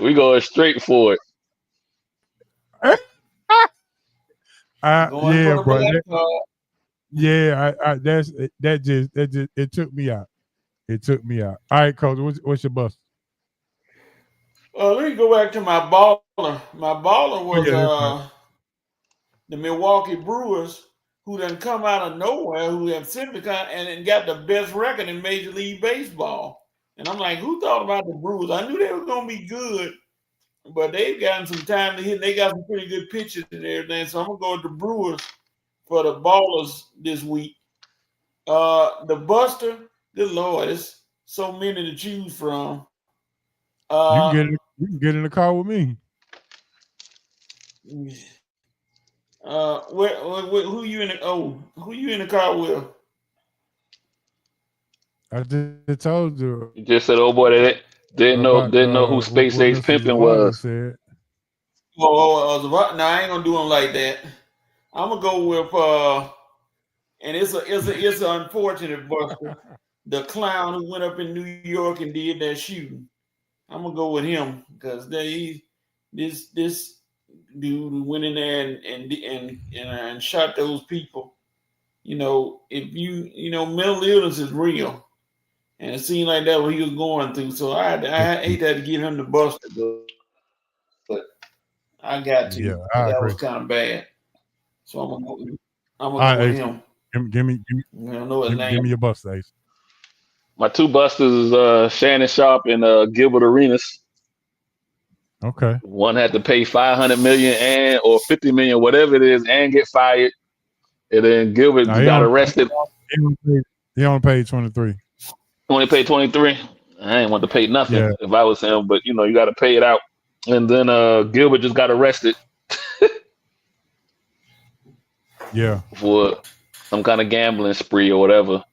Yeah, bro. It took me out. All right, Coach. What's your bust? Let me go back to my baller. My baller was the Milwaukee Brewers, who done come out of nowhere, who have simply come and got the best record in Major League Baseball. And I'm like, who thought about the Brewers? I knew they were going to be good, but they've gotten some time to hit. They got some pretty good pitchers and everything. So I'm going to go with the Brewers for the ballers this week. The Buster, good Lord, it's so many to choose from. You can get in the car with me. Who you in the car with? I just told you. You just said, "Oh boy, they didn't know who Space Age Pimpin' was." No, I ain't gonna do him like that. I'm gonna go with and it's an unfortunate Buster, the clown who went up in New York and did that shooting. I'm gonna go with him because this dude went in there and shot those people. You know, if mental illness is real, and it seemed like that what he was going through. So I hate that to get him the Buster, but I got to. Yeah, that was kind of bad. So I'm gonna go with him. Give me your bust, Ace. My two busters is Shannon Sharp and Gilbert Arenas. Okay. One had to pay $500 million or $50 million, whatever it is, and get fired. And then Gilbert got arrested. He only paid 23. Only paid 23. I ain't want to pay nothing if I was him, but you got to pay it out. And then Gilbert just got arrested. Yeah. For some kind of gambling spree or whatever.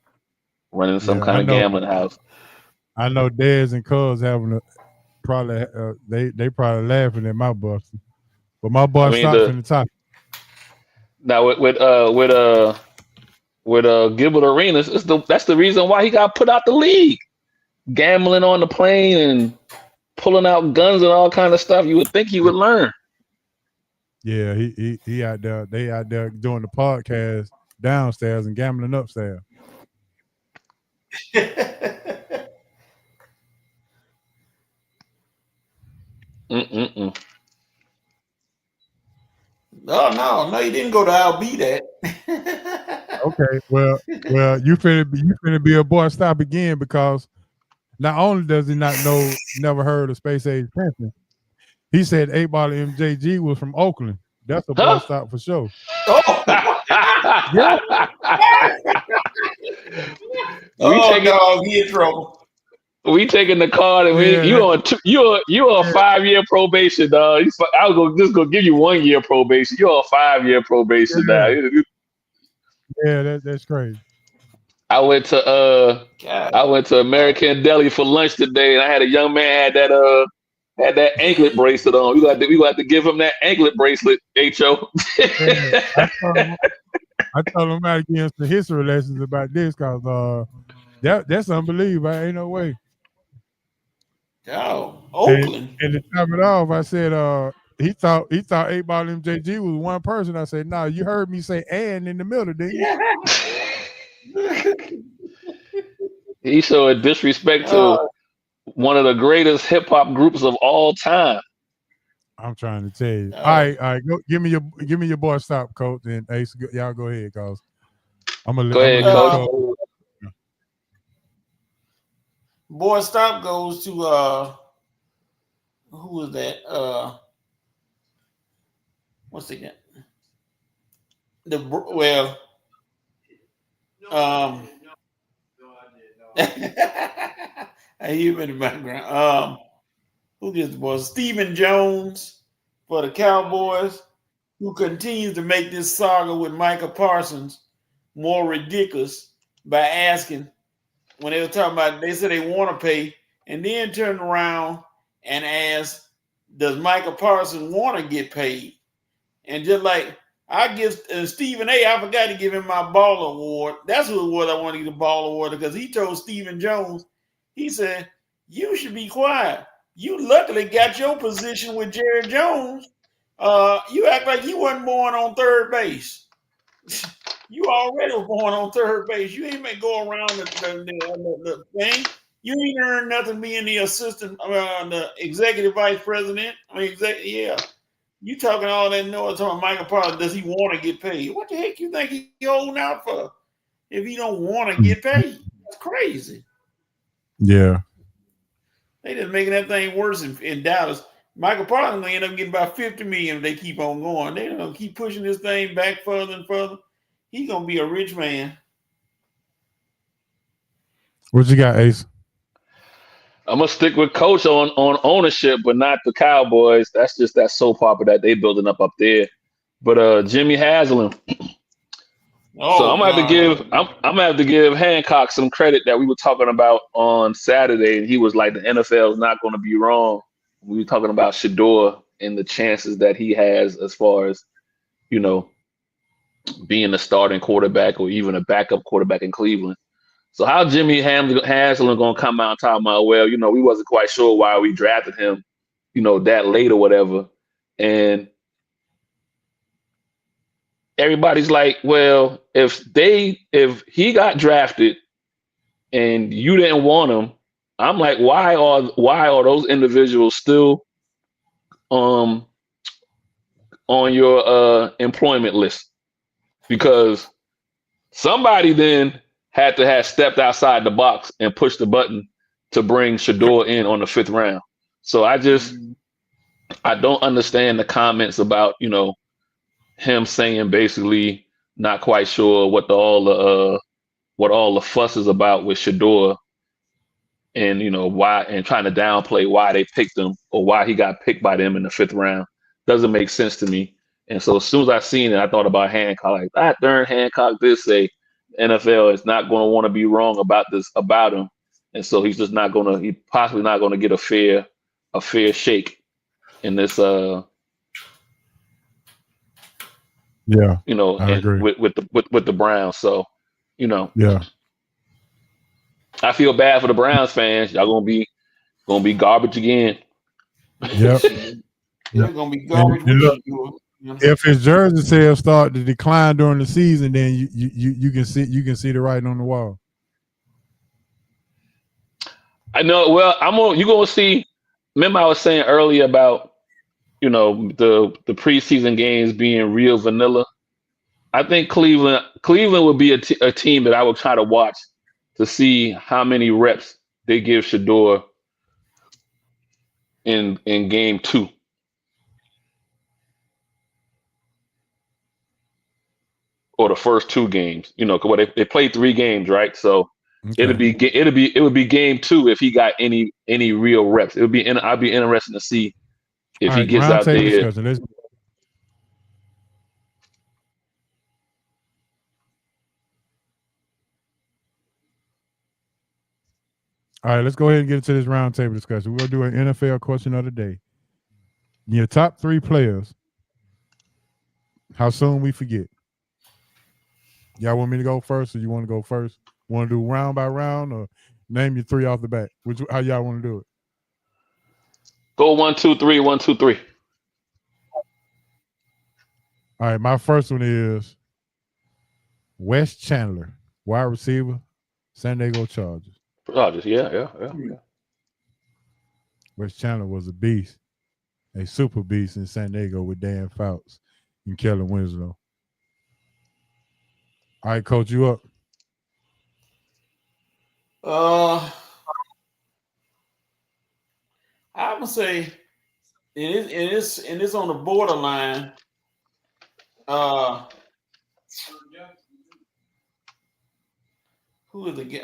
Running some kind of gambling house. I know Dez and Cuz having they probably laughing at my bust, but my bust stops in the top. Now with Gilbert Arenas, that's the reason why he got put out the league, gambling on the plane and pulling out guns and all kind of stuff, you would think he would learn. Yeah, he out there. They out there doing the podcast downstairs and gambling upstairs. Mm-mm-mm. No, he didn't go to I'll Be That. Okay, well, you finna be a boy stop again, because not only does he not know, never heard of Space Age Pimpin', he said 8-Ball MJG was from Oakland. That's a boy stop for sure. Oh, Yeah. dog, he in trouble. We taking the card and you on 5-year probation, dog. I was just gonna give you 1 year probation. You're on 5-year probation now. Yeah, that's crazy. I went to American Deli for lunch today, and I had a young man had that anklet bracelet on. We got to give him that anklet bracelet, HO. I told him how to get some history lessons about this, because that's unbelievable. Ain't no way. Oh, Oakland. And to top it off, I said he thought 8-Ball MJG was one person. I said, no, you heard me say "and" in the middle, didn't you? He showed disrespect to one of the greatest hip hop groups of all time. I'm trying to tell you. All right, go give me your boy stop, Coach, and Ace. Y'all go ahead, cause I'm gonna go ahead, Coach. Boy stop goes to who is that? What's the name? I hear him in the background. Who gets the boy? Stephen Jones for the Cowboys, who continues to make this saga with Micah Parsons more ridiculous by asking, when they were talking about, they said they want to pay, and then turned around and asked, does Micah Parsons want to get paid? And just like I give Stephen A., I forgot to give him my ball award. That's what it was. I wanted to get a ball award, because he told Stephen Jones, he said, you should be quiet. You luckily got your position with Jerry Jones. You act like you wasn't born on third base. You already were born on third base. You ain't make go around the thing. You ain't earned nothing being the assistant, the executive vice president. Yeah. You talking all that noise talking Michael Parsons, does he want to get paid? What the heck you think he holding out for if he don't want to get paid? That's crazy. Yeah. They just making that thing worse in Dallas. Michael Parsons will end up getting about $50 million if they keep on going. They're going to keep pushing this thing back further and further. He's going to be a rich man. What you got, Ace? I'm going to stick with Coach on ownership, but not the Cowboys. That's just that soap opera that they building up there. But Jimmy Haslam. So I'm gonna have to give Hancock some credit that we were talking about on Saturday, and he was like, the NFL is not going to be wrong. We were talking about Shedeur and the chances that he has as far as, being a starting quarterback or even a backup quarterback in Cleveland. So how Jimmy Haslam going to come out and talk about, well, we wasn't quite sure why we drafted him, that late or whatever. And everybody's like, well, if he got drafted and you didn't want him, I'm like, why are those individuals still on your employment list? Because somebody then had to have stepped outside the box and pushed the button to bring Shedeur in on the 5th round. So I don't understand the comments about, him saying basically not quite sure what all the fuss is about with Shedeur, and why, and trying to downplay why they picked him or why he got picked by them in the 5th round. Doesn't make sense to me. And so as soon as I seen it, I thought about Hancock. Like, darn, Hancock did say NFL is not going to want to be wrong about him, and so he's just possibly not going to get a fair shake in this. Yeah, I agree. with the Browns. So, Yeah. I feel bad for the Browns fans. Y'all gonna be garbage again. Yep. They're gonna be garbage And with look, you. You know? if his jersey sales start to decline during the season, then you can see the writing on the wall. I know. Well, you're gonna see. Remember, I was saying earlier about the preseason games being real vanilla. I think Cleveland would be a team that I would try to watch to see how many reps they give Shador in game 2. Or the first 2 games, because they played 3 games, right? So Okay. it would be game 2 if he got any real reps. I'd be interested to see if he gets out there. Discussion. All right, let's go ahead and get into this roundtable discussion. We're gonna do an NFL question of the day. Your top 3 players. How soon we forget? Y'all want me to go first, or you want to go first? Want to do round by round, or name your 3 off the bat? How y'all want to do it? Go 1, 2, 3. 1, 2, 3. All right, my first one is Wes Chandler, wide receiver, San Diego Chargers. Chargers, yeah. Wes Chandler was a beast, a super beast in San Diego with Dan Fouts and Kellen Winslow. All right, Coach, you up? I would say it is on the borderline. Who is the guy?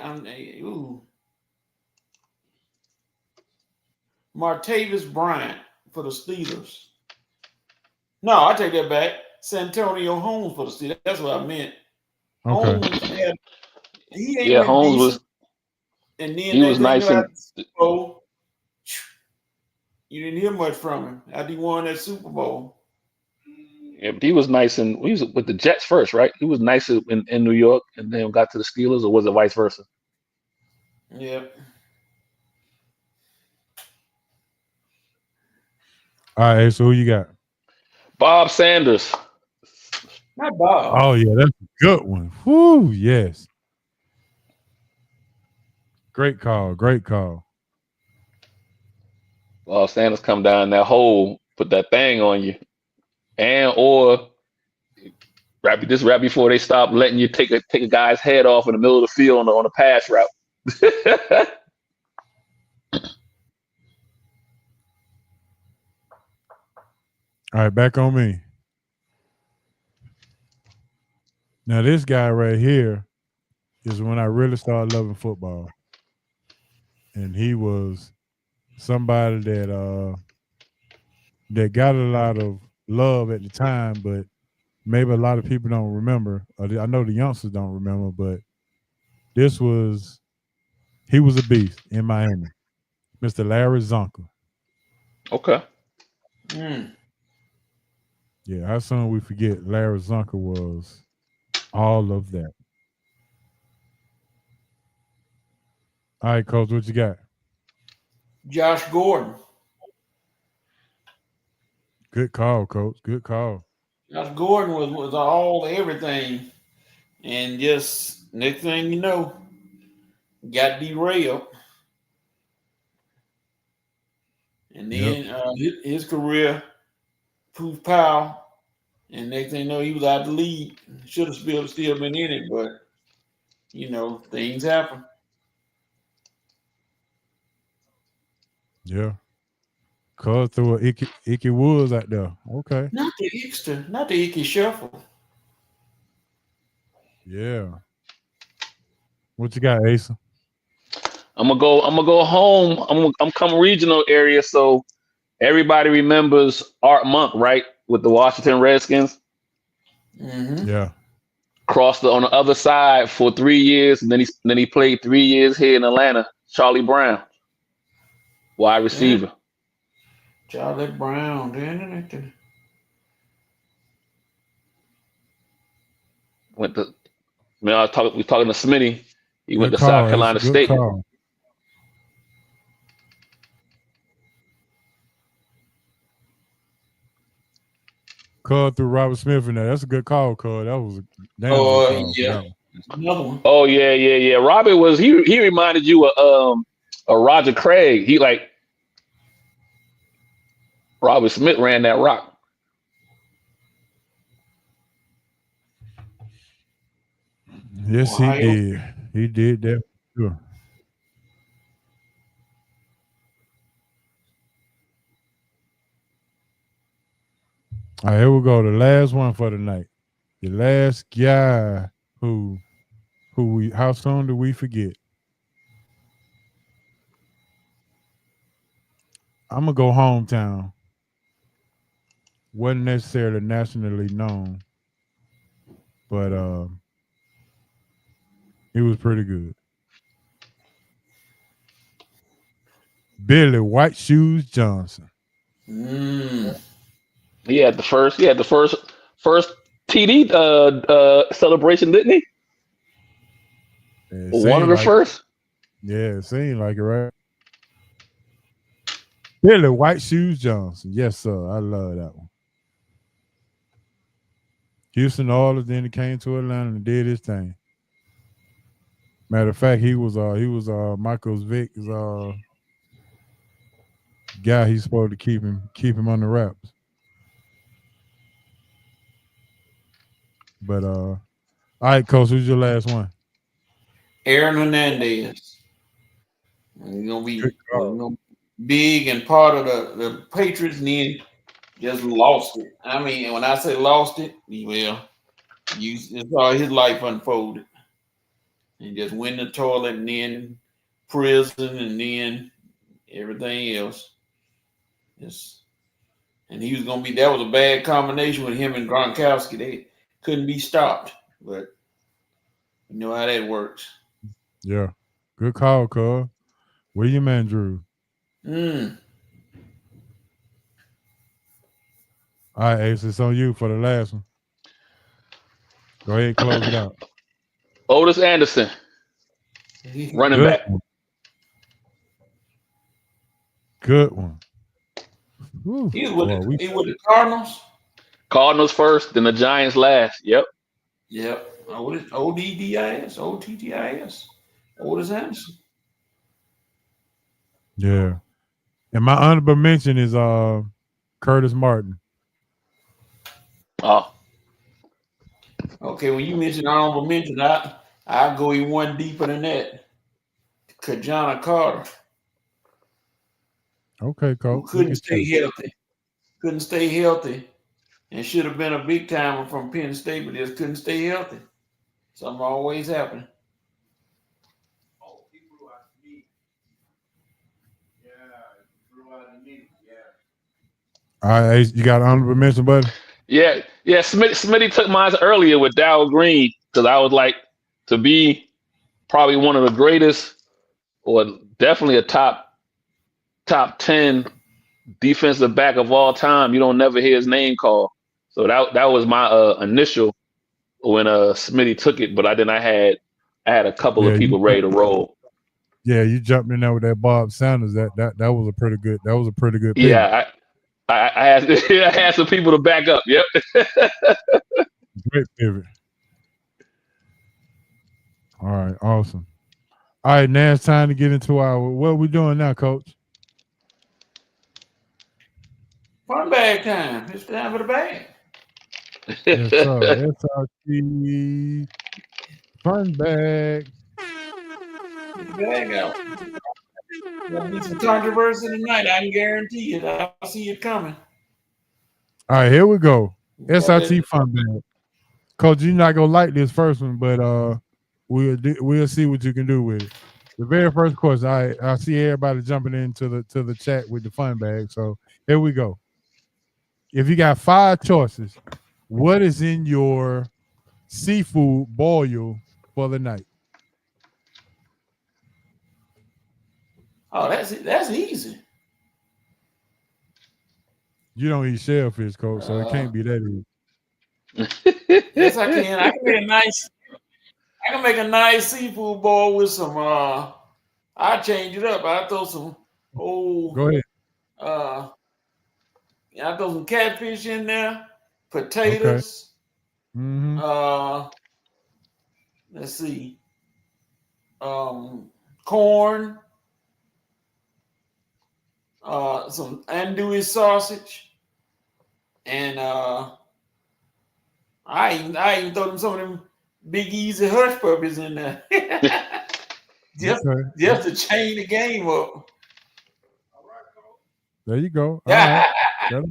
Martavis Bryant for the Steelers. No, I take that back. Santonio Holmes for the Steelers. That's what I meant. Okay. Holmes was. And then he was nice. You didn't hear much from him after he won that Super Bowl. Yeah, but he was nice, and he was with the Jets first, right? He was nice in New York, and then got to the Steelers, or was it vice versa? Yep. All right, so who you got? Bob Sanders. Not Bob. Oh yeah, that's a good one. Whoo, yes. Great call. Bob Sanders come down that hole, put that thing on you, or right before they stop letting you take a guy's head off in the middle of the field on a pass route. All right, back on me. Now this guy right here is when I really started loving football, and he was somebody that got a lot of love at the time, but maybe a lot of people don't remember. I know the youngsters don't remember, but he was a beast in Miami, Mr. Larry Zonka. Okay. Yeah, how soon we forget Larry Zonka was all of that. All right, Coach, what you got? Josh Gordon. Good call, Coach. Good call. Josh Gordon was all everything, and just next thing you know, got derailed, and then his career proved power, and next thing you know, he was out of the league. Should have still been in it, but things happen. Yeah. Cuz through a Icky Woods out there. Okay. Not the Icky Shuffle. Yeah. What you got, Asa? I'm gonna go home. I'm coming regional area, so everybody remembers Art Monk, right? With the Washington Redskins. Mm-hmm. Yeah. Crossed on the other side for 3 years, and then he played 3 years here in Atlanta. Charlie Brown, wide receiver. Yeah. Charlie Brown. We talking to Smitty. He went to South Carolina State. Call through Robert Smith in there. That's a good call, Call. That was a damn good call. Yeah. Another one. Oh yeah. Robert was he reminded you of Roger Craig. He like Robert Smith ran that rock. Yes, he did. He did that. Sure. All right, here we go. The last one for the night. The last guy who we how soon do we forget? I'm gonna go hometown. Wasn't necessarily nationally known, but it was pretty good. Billy White Shoes Johnson. He had the first TD celebration, didn't he? One of the first. Yeah, it seemed like it, right? Billy White Shoes Johnson. Yes, sir. I love that one. Houston Oilers, then he came to Atlanta and did his thing. Matter of fact, he was Michael Vick's guy. He's supposed to keep him on the wraps. But all right, Coach, who's your last one? Aaron Hernandez. He's gonna be big and part of the Patriots, and then just lost it. I mean, when I say lost it, well, you saw his life unfolded. And just went in the toilet and then prison and then everything else. And he was gonna be that was a bad combination with him and Gronkowski. They couldn't be stopped, but you know how that works. Yeah. Good call, Cub. Where your man, Drew? All right, Ace, it's on you for the last one. Go ahead and close it out. Otis Anderson, running back. Good one. Woo. He was with the Cardinals. Cardinals first, then the Giants last. Yep. ODDIS, OTTIS. Otis Anderson. Yeah. And my honorable mention is Curtis Martin. Oh. Okay, when you mentioned honorable mention, I'll go even one deeper than that. Kajana Carter. Okay, Coach. Couldn't stay healthy. And should have been a big timer from Penn State, but just couldn't stay healthy. Something always happened. All right, Ace, you got an honorable mention, buddy? Yeah. Smitty took mine earlier with Darrell Green because I would like to be probably one of the greatest, or definitely a top 10 defensive back of all time. You don't never hear his name called. So that was my initial when Smitty took it, but I had a couple of people ready to roll. Yeah, you jumped in there with that Bob Sanders. That was a pretty good. That was a pretty good. Pick. Yeah, I had some people to back up. Yep. Great pivot. All right, awesome. All right, now it's time to get into what are we doing now, Coach? Fun bag time. It's time for the bag. Yes, sir. SRT fun bag. Bag out. There'll be some controversy tonight. I can guarantee it. I'll see it coming. All right, here we go. SRT fun bag. Coach, you're not gonna like this first one, but we'll see what you can do with it. The very first question, I see everybody jumping into the chat with the fun bag. So here we go. If you got 5 choices, what is in your seafood boil for the night? Oh, that's easy. You don't eat shellfish, Coach, so it can't be that easy. Yes, I can. I can I can make a nice seafood bowl with some. I change it up. I throw some Go ahead. I throw some catfish in there, Okay. potatoes. Mm-hmm. Let's see. Corn. Some andouille sausage, and I even throw them some of them Big Easy hush puppies in there, just to chain the game up. There you go. All right. All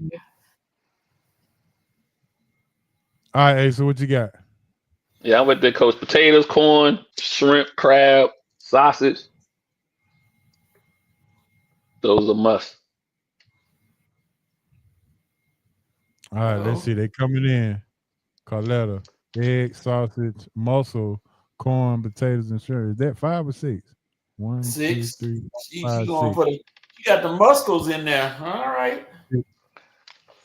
right, Ace, so what you got? Yeah, I'm with the coach. Potatoes, corn, shrimp, crab, sausage. Those are must. All right, let's see. They coming in. Carletta, egg, sausage, mussel, corn, potatoes, and shrimp. Is that 5 or 6? 1, 6. 2, 3, She 5, going 6. for you got the muscles in there. All right.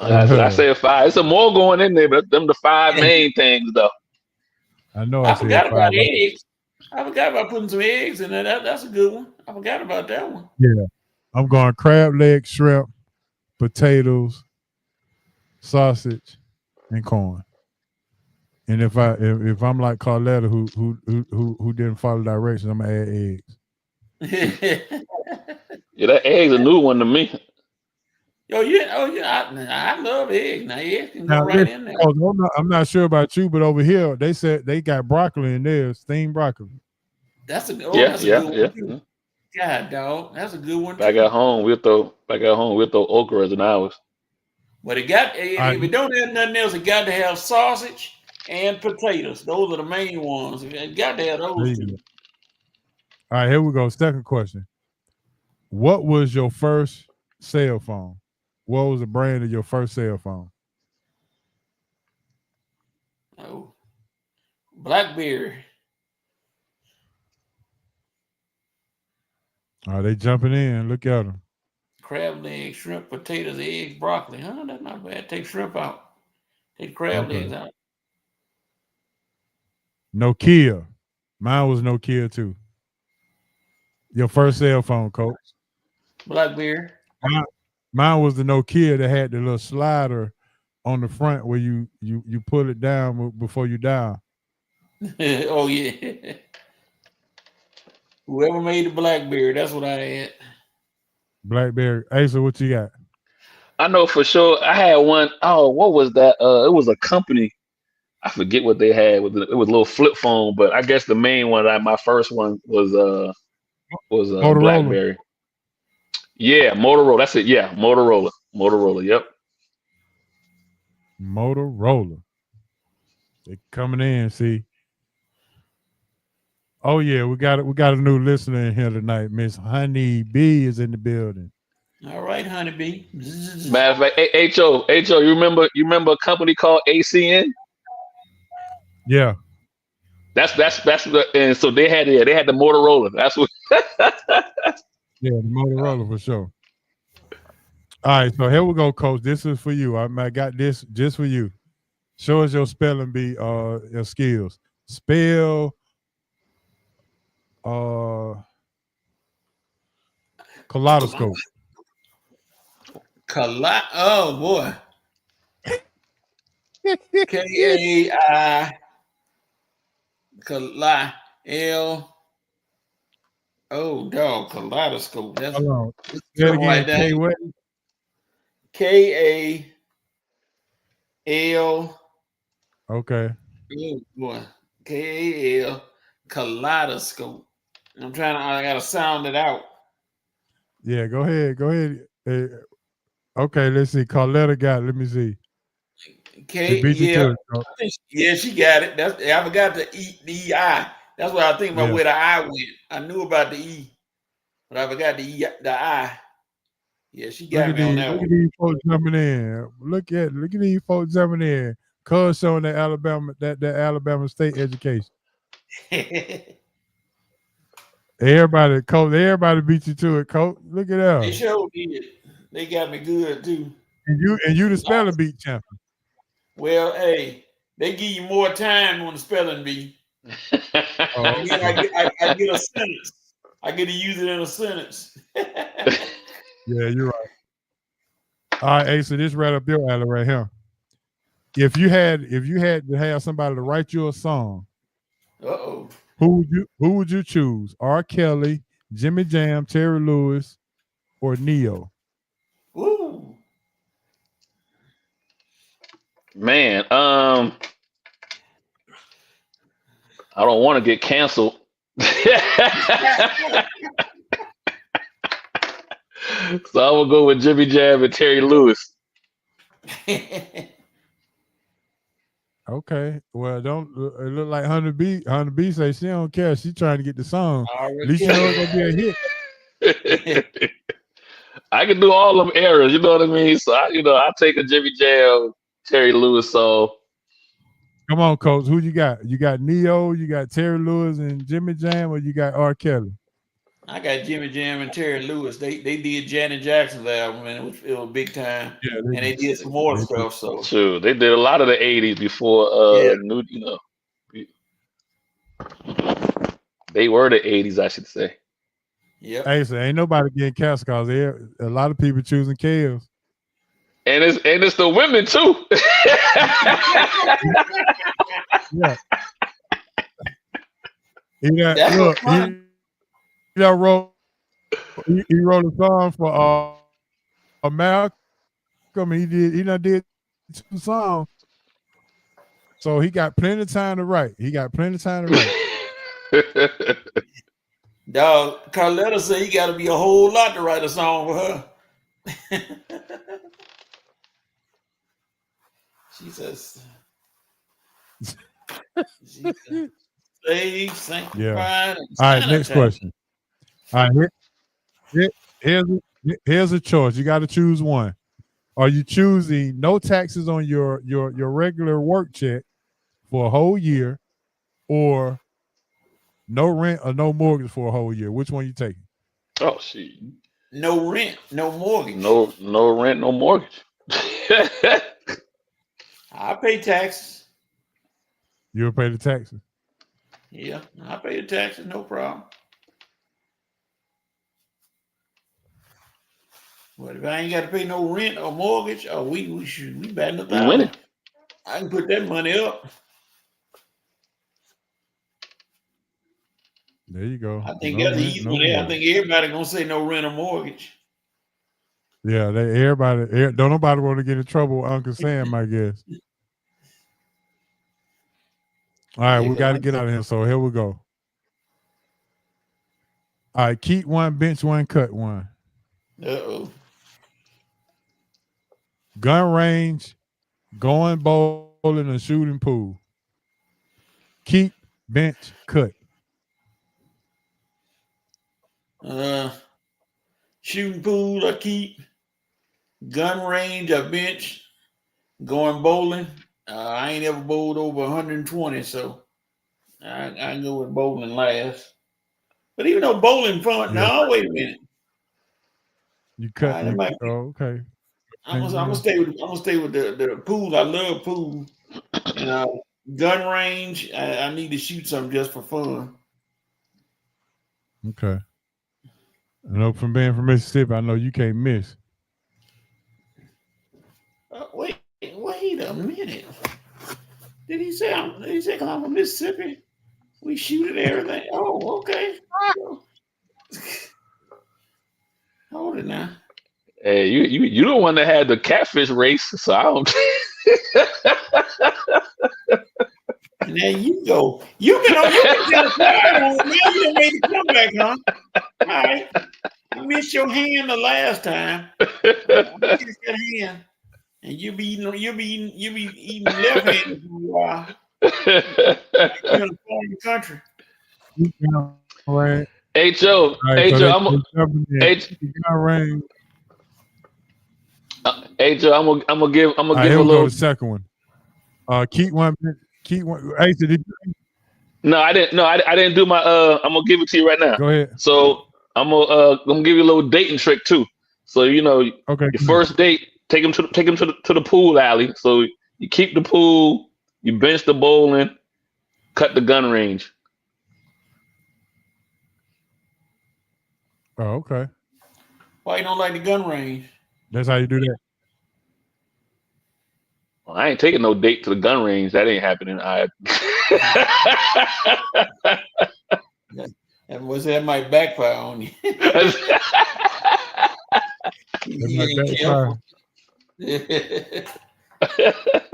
I said 5. It's some more going in there, but them the 5 main things though. I know. I forgot about eggs. I forgot about putting some eggs in there. That's a good one. I forgot about that one. Yeah, I'm going crab leg, shrimp, potatoes, sausage, and corn. And if I'm like Carletta, who didn't follow directions, I'm gonna add eggs. Yeah, that egg's a new one to me. I love eggs. Now eggs can go right in there. I'm not sure about you, but over here they said they got broccoli in there, steamed broccoli. That's a good one. God, dog, that's a good one. Back at home, we'll throw okra as an ours. But if it don't have nothing else, it got to have sausage and potatoes. Those are the main ones. It got to have those two. All right, here we go. Second question. What was your first cell phone? What was the brand of your first cell phone? Oh, BlackBerry. Are they jumping in? Look at them. Crab legs, shrimp, potatoes, eggs, broccoli. Huh? That's not bad. Take shrimp out. Take crab legs out. Nokia. Mine was Nokia too. Your first cell phone, Coach? BlackBerry. Mine was the Nokia that had the little slider on the front where you pull it down before you dial. Oh yeah. Whoever made the BlackBerry, that's what I had. BlackBerry. Hey, so what you got? I know for sure. I had one. Oh, what was that? It was a company. I forget what they had. It was a little flip phone, but I guess the main one, my first one was Motorola. BlackBerry. Yeah, Motorola. That's it. Yeah, Motorola. Yep. Motorola. They coming in. See. Oh yeah, we got a new listener in here tonight. Miss Honey B is in the building. All right, Honey B. Matter of fact, Ho, you remember a company called ACN? Yeah. That's and so they had the Motorola. That's what. Yeah, the Motorola for sure. All right, so here we go, Coach. This is for you. I got this just for you. Show us your spelling bee, your skills. Spell kaleidoscope. Oh boy. K-A-I L. Oh dog, kaleidoscope. That's something like that. K-A-L. Okay. Oh boy. K-A-L kaleidoscope. I gotta sound it out. Yeah, go ahead. Okay, let's see. Carletta got it. Let me see. Yeah, she got it. I forgot the E-I. That's what I think about where the I went. I knew about the E, but I forgot the I. Yeah, she got me on that one. Look at these folks jumping in. Look at these folks jumping in. Cuz showing that Alabama State education. Everybody beat you to it, Coach. Look at that. They sure did. They got me good too. And you the spelling bee champion. Well, hey, they give you more time on the spelling bee. I get a sentence. I get to use it in a sentence. Yeah, you're right. All right, Ace, so this right up your alley right here. If you had to have somebody to write you a song, Uh-oh. who would you choose? R. Kelly, Jimmy Jam, Terry Lewis, or Neo? Woo. Man, I don't want to get canceled. So I will go with Jimmy Jam and Terry Lewis. Okay. Well, don't it look like Hunter B. Hunter B say she don't care. She trying to get the song. At least you know it's gonna be a hit. I can do all them eras, you know what I mean? So I take a Jimmy Jam, Terry Lewis song. Come on, Coach. Who you got? You got Neo, you got Terry Lewis and Jimmy Jam, or you got R. Kelly? I got Jimmy Jam and Terry Lewis. They did Janet Jackson's album, and it was big time. Yeah, and they did some more stuff. So true, they did a lot of the '80s before. They were the '80s, I should say. Yeah. Hey, so ain't nobody getting cast because a lot of people choosing Kels. And it's the women too. Yeah. He wrote a song for Malcolm. He did 2 songs. So he got plenty of time to write. Dog, Carletta said he got to be a whole lot to write a song for her. She says, saved, sanctified. Yeah. All right, next question. All right, here's a choice. You got to choose one. Are you choosing no taxes on your regular work check for a whole year, or no rent or no mortgage for a whole year? Which one you taking? Oh shit. No rent, no mortgage. No rent, no mortgage. I pay taxes. You'll pay the taxes? Yeah, I pay the taxes, no problem. But if I ain't got to pay no rent or mortgage, we batting $1,000. I can put that money up. There you go. I think that's the easy one. I think everybody gonna say no rent or mortgage. Yeah, don't nobody want to get in trouble with Uncle Sam, I guess. All right, we got to get out of here. So here we go. All right, keep one, bench one, cut one. Uh-oh. Gun range, going bowling, or shooting pool. Keep, bench, cut. Shooting pool, I keep. Gun range, I bench. Going bowling, I ain't ever bowled over 120, so I can go with bowling last. But even though bowling fun, no, wait a minute. You cut. Okay. I'm gonna stay with the pool. I love pool. And gun range, I need to shoot something just for fun. Okay. I know from being from Mississippi, I know you can't miss. Wait a minute. Did he say because I'm from Mississippi? We shoot at everything. Oh, okay. Hold it now. Hey, you the one that had the catfish race, so I don't. There you go. You've been just now you done made the comeback, huh? All right. I missed your hand the last time. I missed your hand. And you be eating left handed for a while. You're in a foreign country. Right. Hey Joe, right, Joe, I'm gonna give a little. Go to the second one. Keep one. Hey, did you? No, I didn't. No, I didn't do my. I'm gonna give it to you right now. Go ahead. So I'm gonna give you a little dating trick too. So your first date, take him to the pool alley. So you keep the pool, you bench the bowling, cut the gun range. Oh, okay. Why you don't like the gun range? That's how you do that. Well, I ain't taking no date to the gun range. That ain't happening. That might backfire on you.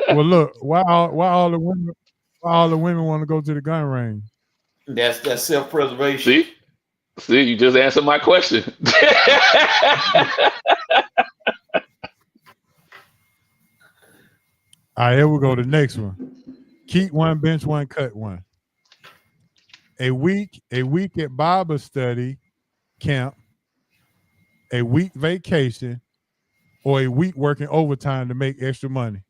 Well, look, why all the women want to go to the gun range? That's self-preservation. See, you just answered my question. All right, here we go. The next one. Keep one, bench one, cut one. A week at Bible study camp, a week vacation, or a week working overtime to make extra money.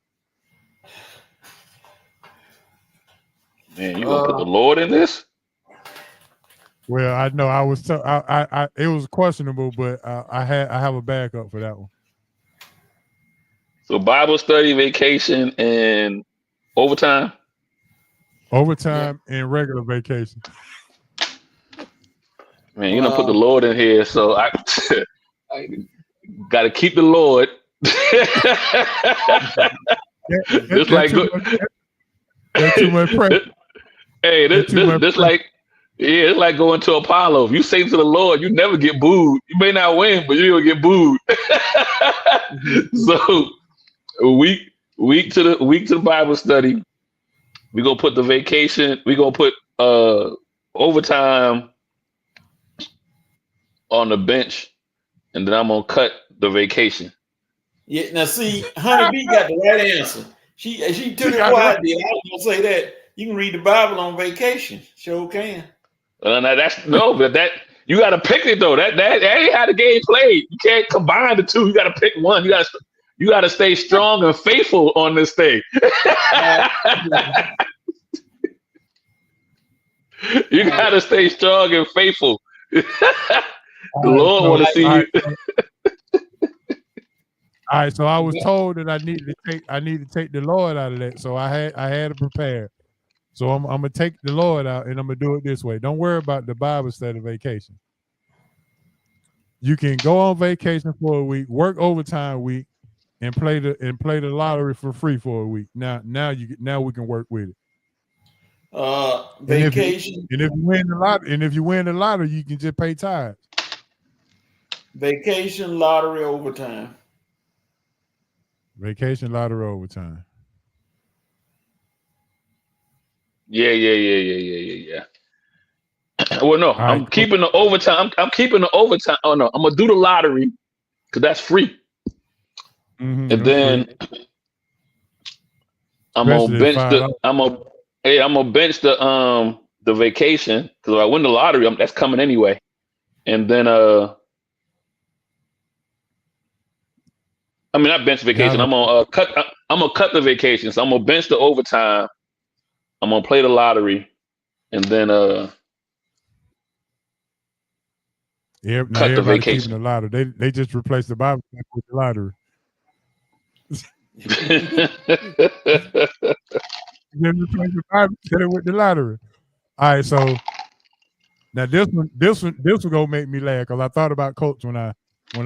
Man, you gonna put the Lord in this? Well, I know I was it was questionable, but I have a backup for that one. So Bible study, vacation, and overtime. Overtime and regular vacation. Man, you don't put the Lord in here, so I got to keep the Lord. It's like too much pressure. Hey, this like, yeah, it's like going to Apollo. If you say to the Lord, you never get booed. You may not win, but you'll get booed. So a week to the Bible study. We gonna put the vacation. We gonna put overtime on the bench, and then I'm gonna cut the vacation. Yeah. Now see, Honey B got the right answer. She took it quiet. I was gonna say that you can read the Bible on vacation. Sure can. But that you got to pick it though. That ain't how the game played. You can't combine the two. You got to pick one. You got to stay strong and faithful on this thing. You got to stay strong and faithful. The Lord want to see you. All right, so I was told that I need to take the Lord out of that. So I had to prepare. So I'm gonna take the Lord out and I'm gonna do it this way. Don't worry about the Bible study vacation. You can go on vacation for a week, work overtime a week, and play the lottery for free for a week. Now we can work with it. Vacation. And if you win the lottery, you can just pay tithes. Vacation, lottery, overtime. Vacation, lottery, overtime. Yeah. Well, no, I'm keeping the overtime. I'm keeping the overtime. Oh no, I'm gonna do the lottery because that's free. Mm-hmm, and then I'm gonna bench the vacation because if I win the lottery, that's coming anyway. And then I bench vacation. I'm gonna cut the vacation. So I'm gonna bench the overtime. I'm gonna play the lottery, and then cut the vacation. The lottery. They just replaced the Bible with the lottery. Then replace the Bible with the lottery. All right, so now this one gonna make me laugh because I thought about Coach when I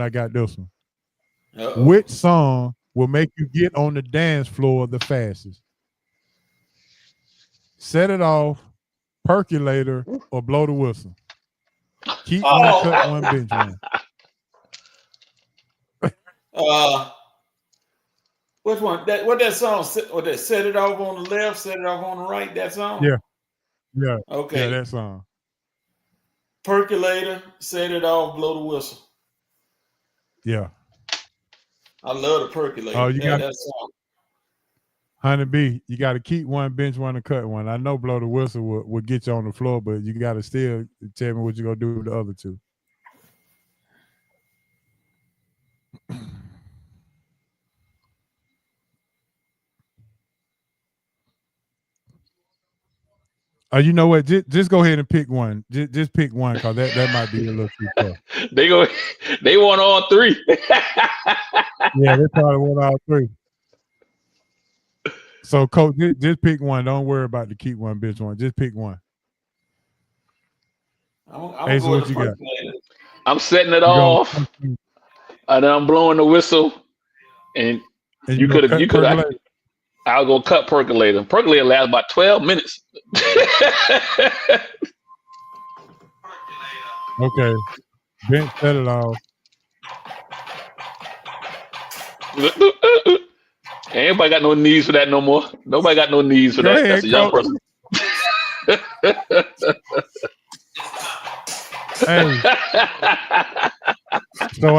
got this one. Uh-oh. Which song will make you get on the dance floor the fastest? Set It Off, Percolator, or Blow the Whistle? Keep one, cut one, bench one. Which one? What that song? What that? Set It Off on the left, Set It Off on the right. That song. Yeah. Okay. Yeah, that song. Percolator, Set It Off, Blow the Whistle. Yeah. I love the Percolator. Oh, you got that song. Honey B, you got to keep one, bench one, and cut one. I know Blow the Whistle will get you on the floor, but you got to still tell me what you're going to do with the other two. You know what? Just go ahead and pick one. Just pick one because that might be a little too tough. They want all three. Yeah, they probably want all three. So, Coach, just pick one. Don't worry about the keep one, bitch one. Just pick one. I'm so what you got? I'm setting it off, and then I'm blowing the whistle, and you could. I'll go cut percolator. Percolator lasts about 12 minutes. Okay. Bench set it off. Ain't got no needs for that no more. Nobody got no needs for that. Ahead, that's a young person. Hey. So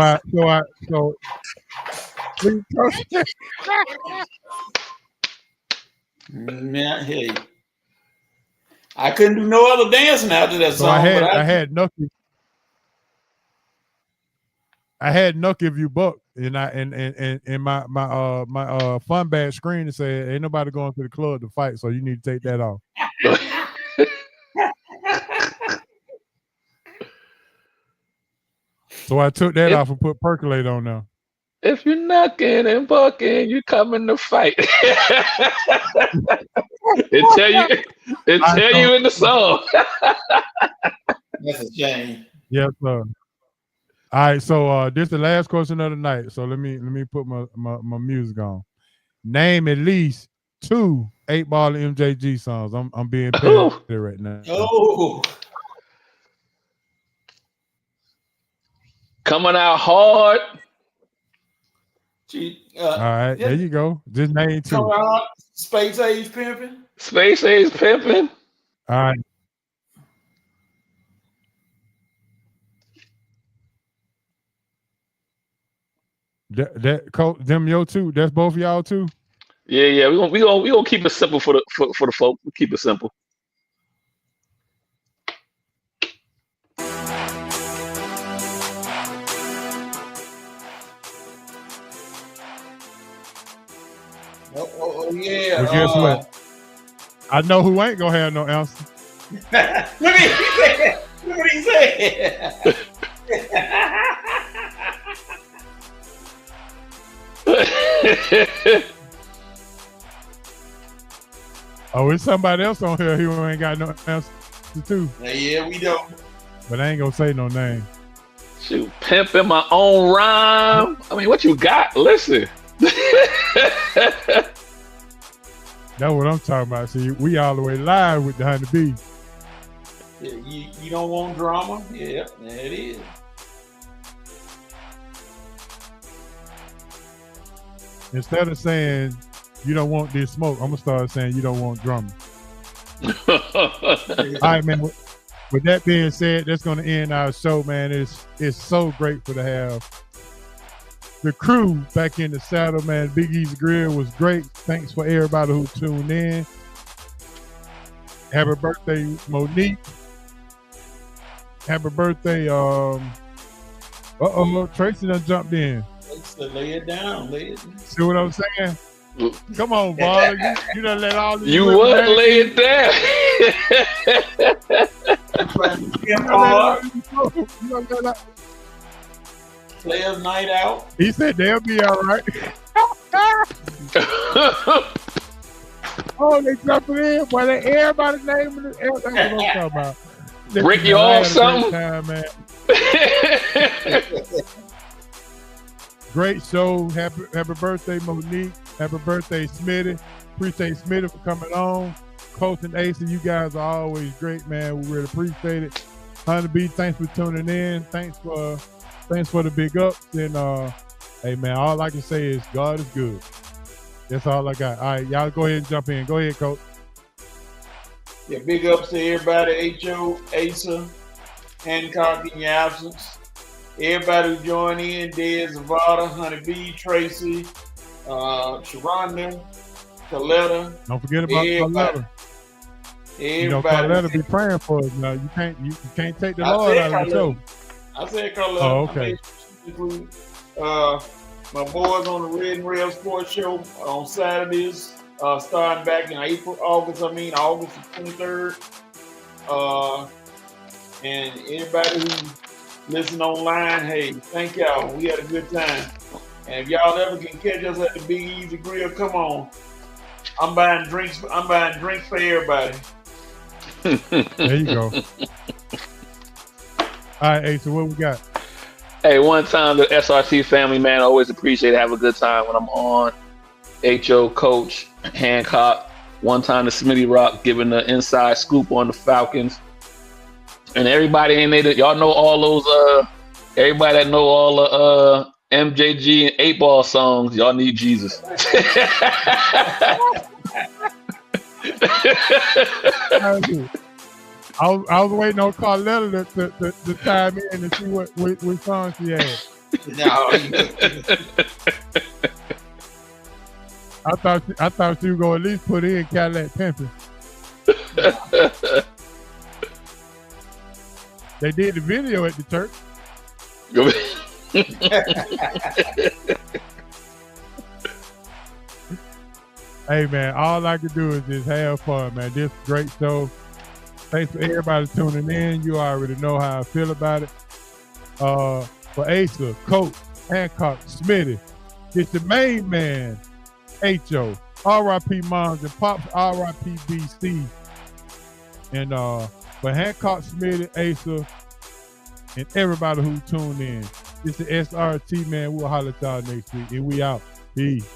Man, hey, I couldn't do no other dancing after that song. I had Nucky. I had Nucky if you buck, and my fun bag screen that said ain't nobody going to the club to fight, so you need to take that off. So I took that off and put percolate on now. If you're knocking and bucking, you coming to fight. It tell you in the song. That's a shame. Yes, sir. All right, so this is the last question of the night. So let me put my music on. Name at least 2 8-Ball MJG songs. I'm being paid there right now. Oh. Coming out hard. All right, there you go. Just name 2. Come out, Space Age Pimpin'. Space Age Pimpin'. All right. That coach, them your 2. That's both of y'all 2. Yeah. We gonna keep it simple for the folk. We keep it simple. Oh yeah. Well, guess what? I know who ain't gonna have no answer. Look what he said. Oh, it's somebody else on here who ain't got no answer too. Yeah, we don't. But I ain't gonna say no name. Shoot, pimping my own rhyme. I mean, what you got? Listen. That's what I'm talking about. See, we all the way live with the Honey Bee. Yeah, you don't want drama? Yeah, there it is. Instead of saying you don't want this smoke, I'm gonna start saying you don't want drama. All right, man. With that being said, that's gonna end our show, man. It's so grateful to have the crew back in the saddle, man. Big Easy Grill was great. Thanks for everybody who tuned in. Happy birthday, Monique. Happy birthday, Tracy done jumped in. Lay it down, See what I'm saying? Come on, Bob. You done let all this. You would lay it down. Players night out. He said they'll be all right. Oh, they jumping in. Boy, everybody's naming it. That's what I'm talking about. Rick, you off something? Time, man. Great show. Happy birthday, Monique. Happy birthday, Smitty. Appreciate Smitty for coming on. Coach and Ace, you guys are always great, man. We really appreciate it. Honey Bee, thanks for tuning in. Thanks for the big ups. And hey, man, all I can say is God is good. That's all I got. All right, y'all go ahead and jump in. Go ahead, Coach. Yeah, big ups to everybody. H.O., Asa, Hancock in your absence. Everybody who joined in, Dez, Zavada, Honey Bee, Tracy, Sharonda, Coletta. Don't forget about Coletta. You know, Coletta be praying for us now. You can't take the Lord out of the show. I said Coletta. Oh, okay. My boys on the Red and Rail Sports Show on Saturdays, starting back in August the 23rd. And everybody who listen online, hey, thank y'all. We had a good time. And if y'all ever can catch us at the Big Easy Grill, come on. I'm buying drinks for everybody. There you go. All right, hey, so what we got? Hey, one time the SRT family, man, I always appreciate it. Have a good time when I'm on. HO Coach Hancock. One time the Smitty Rock giving the inside scoop on the Falcons. And everybody in there, y'all know all those, everybody that know all the MJG and 8 Ball songs, y'all need Jesus. I was waiting on Carletta to chime in and see what song she had. No. I thought she was gonna at least put in Cadillac Pimpin'. They did the video at the church. Hey man, all I can do is just have fun, man. This is a great show. Thanks for everybody tuning in. You already know how I feel about it. For Asa, Coach, Hancock, Smitty, it's the main man, H.O., R.I.P. Moms and Pops, R.I.P. BC. And for Hancock, Smitty, Asa, and everybody who tuned in, it's the SRT, man. We'll holler at y'all next week. And we out. Peace.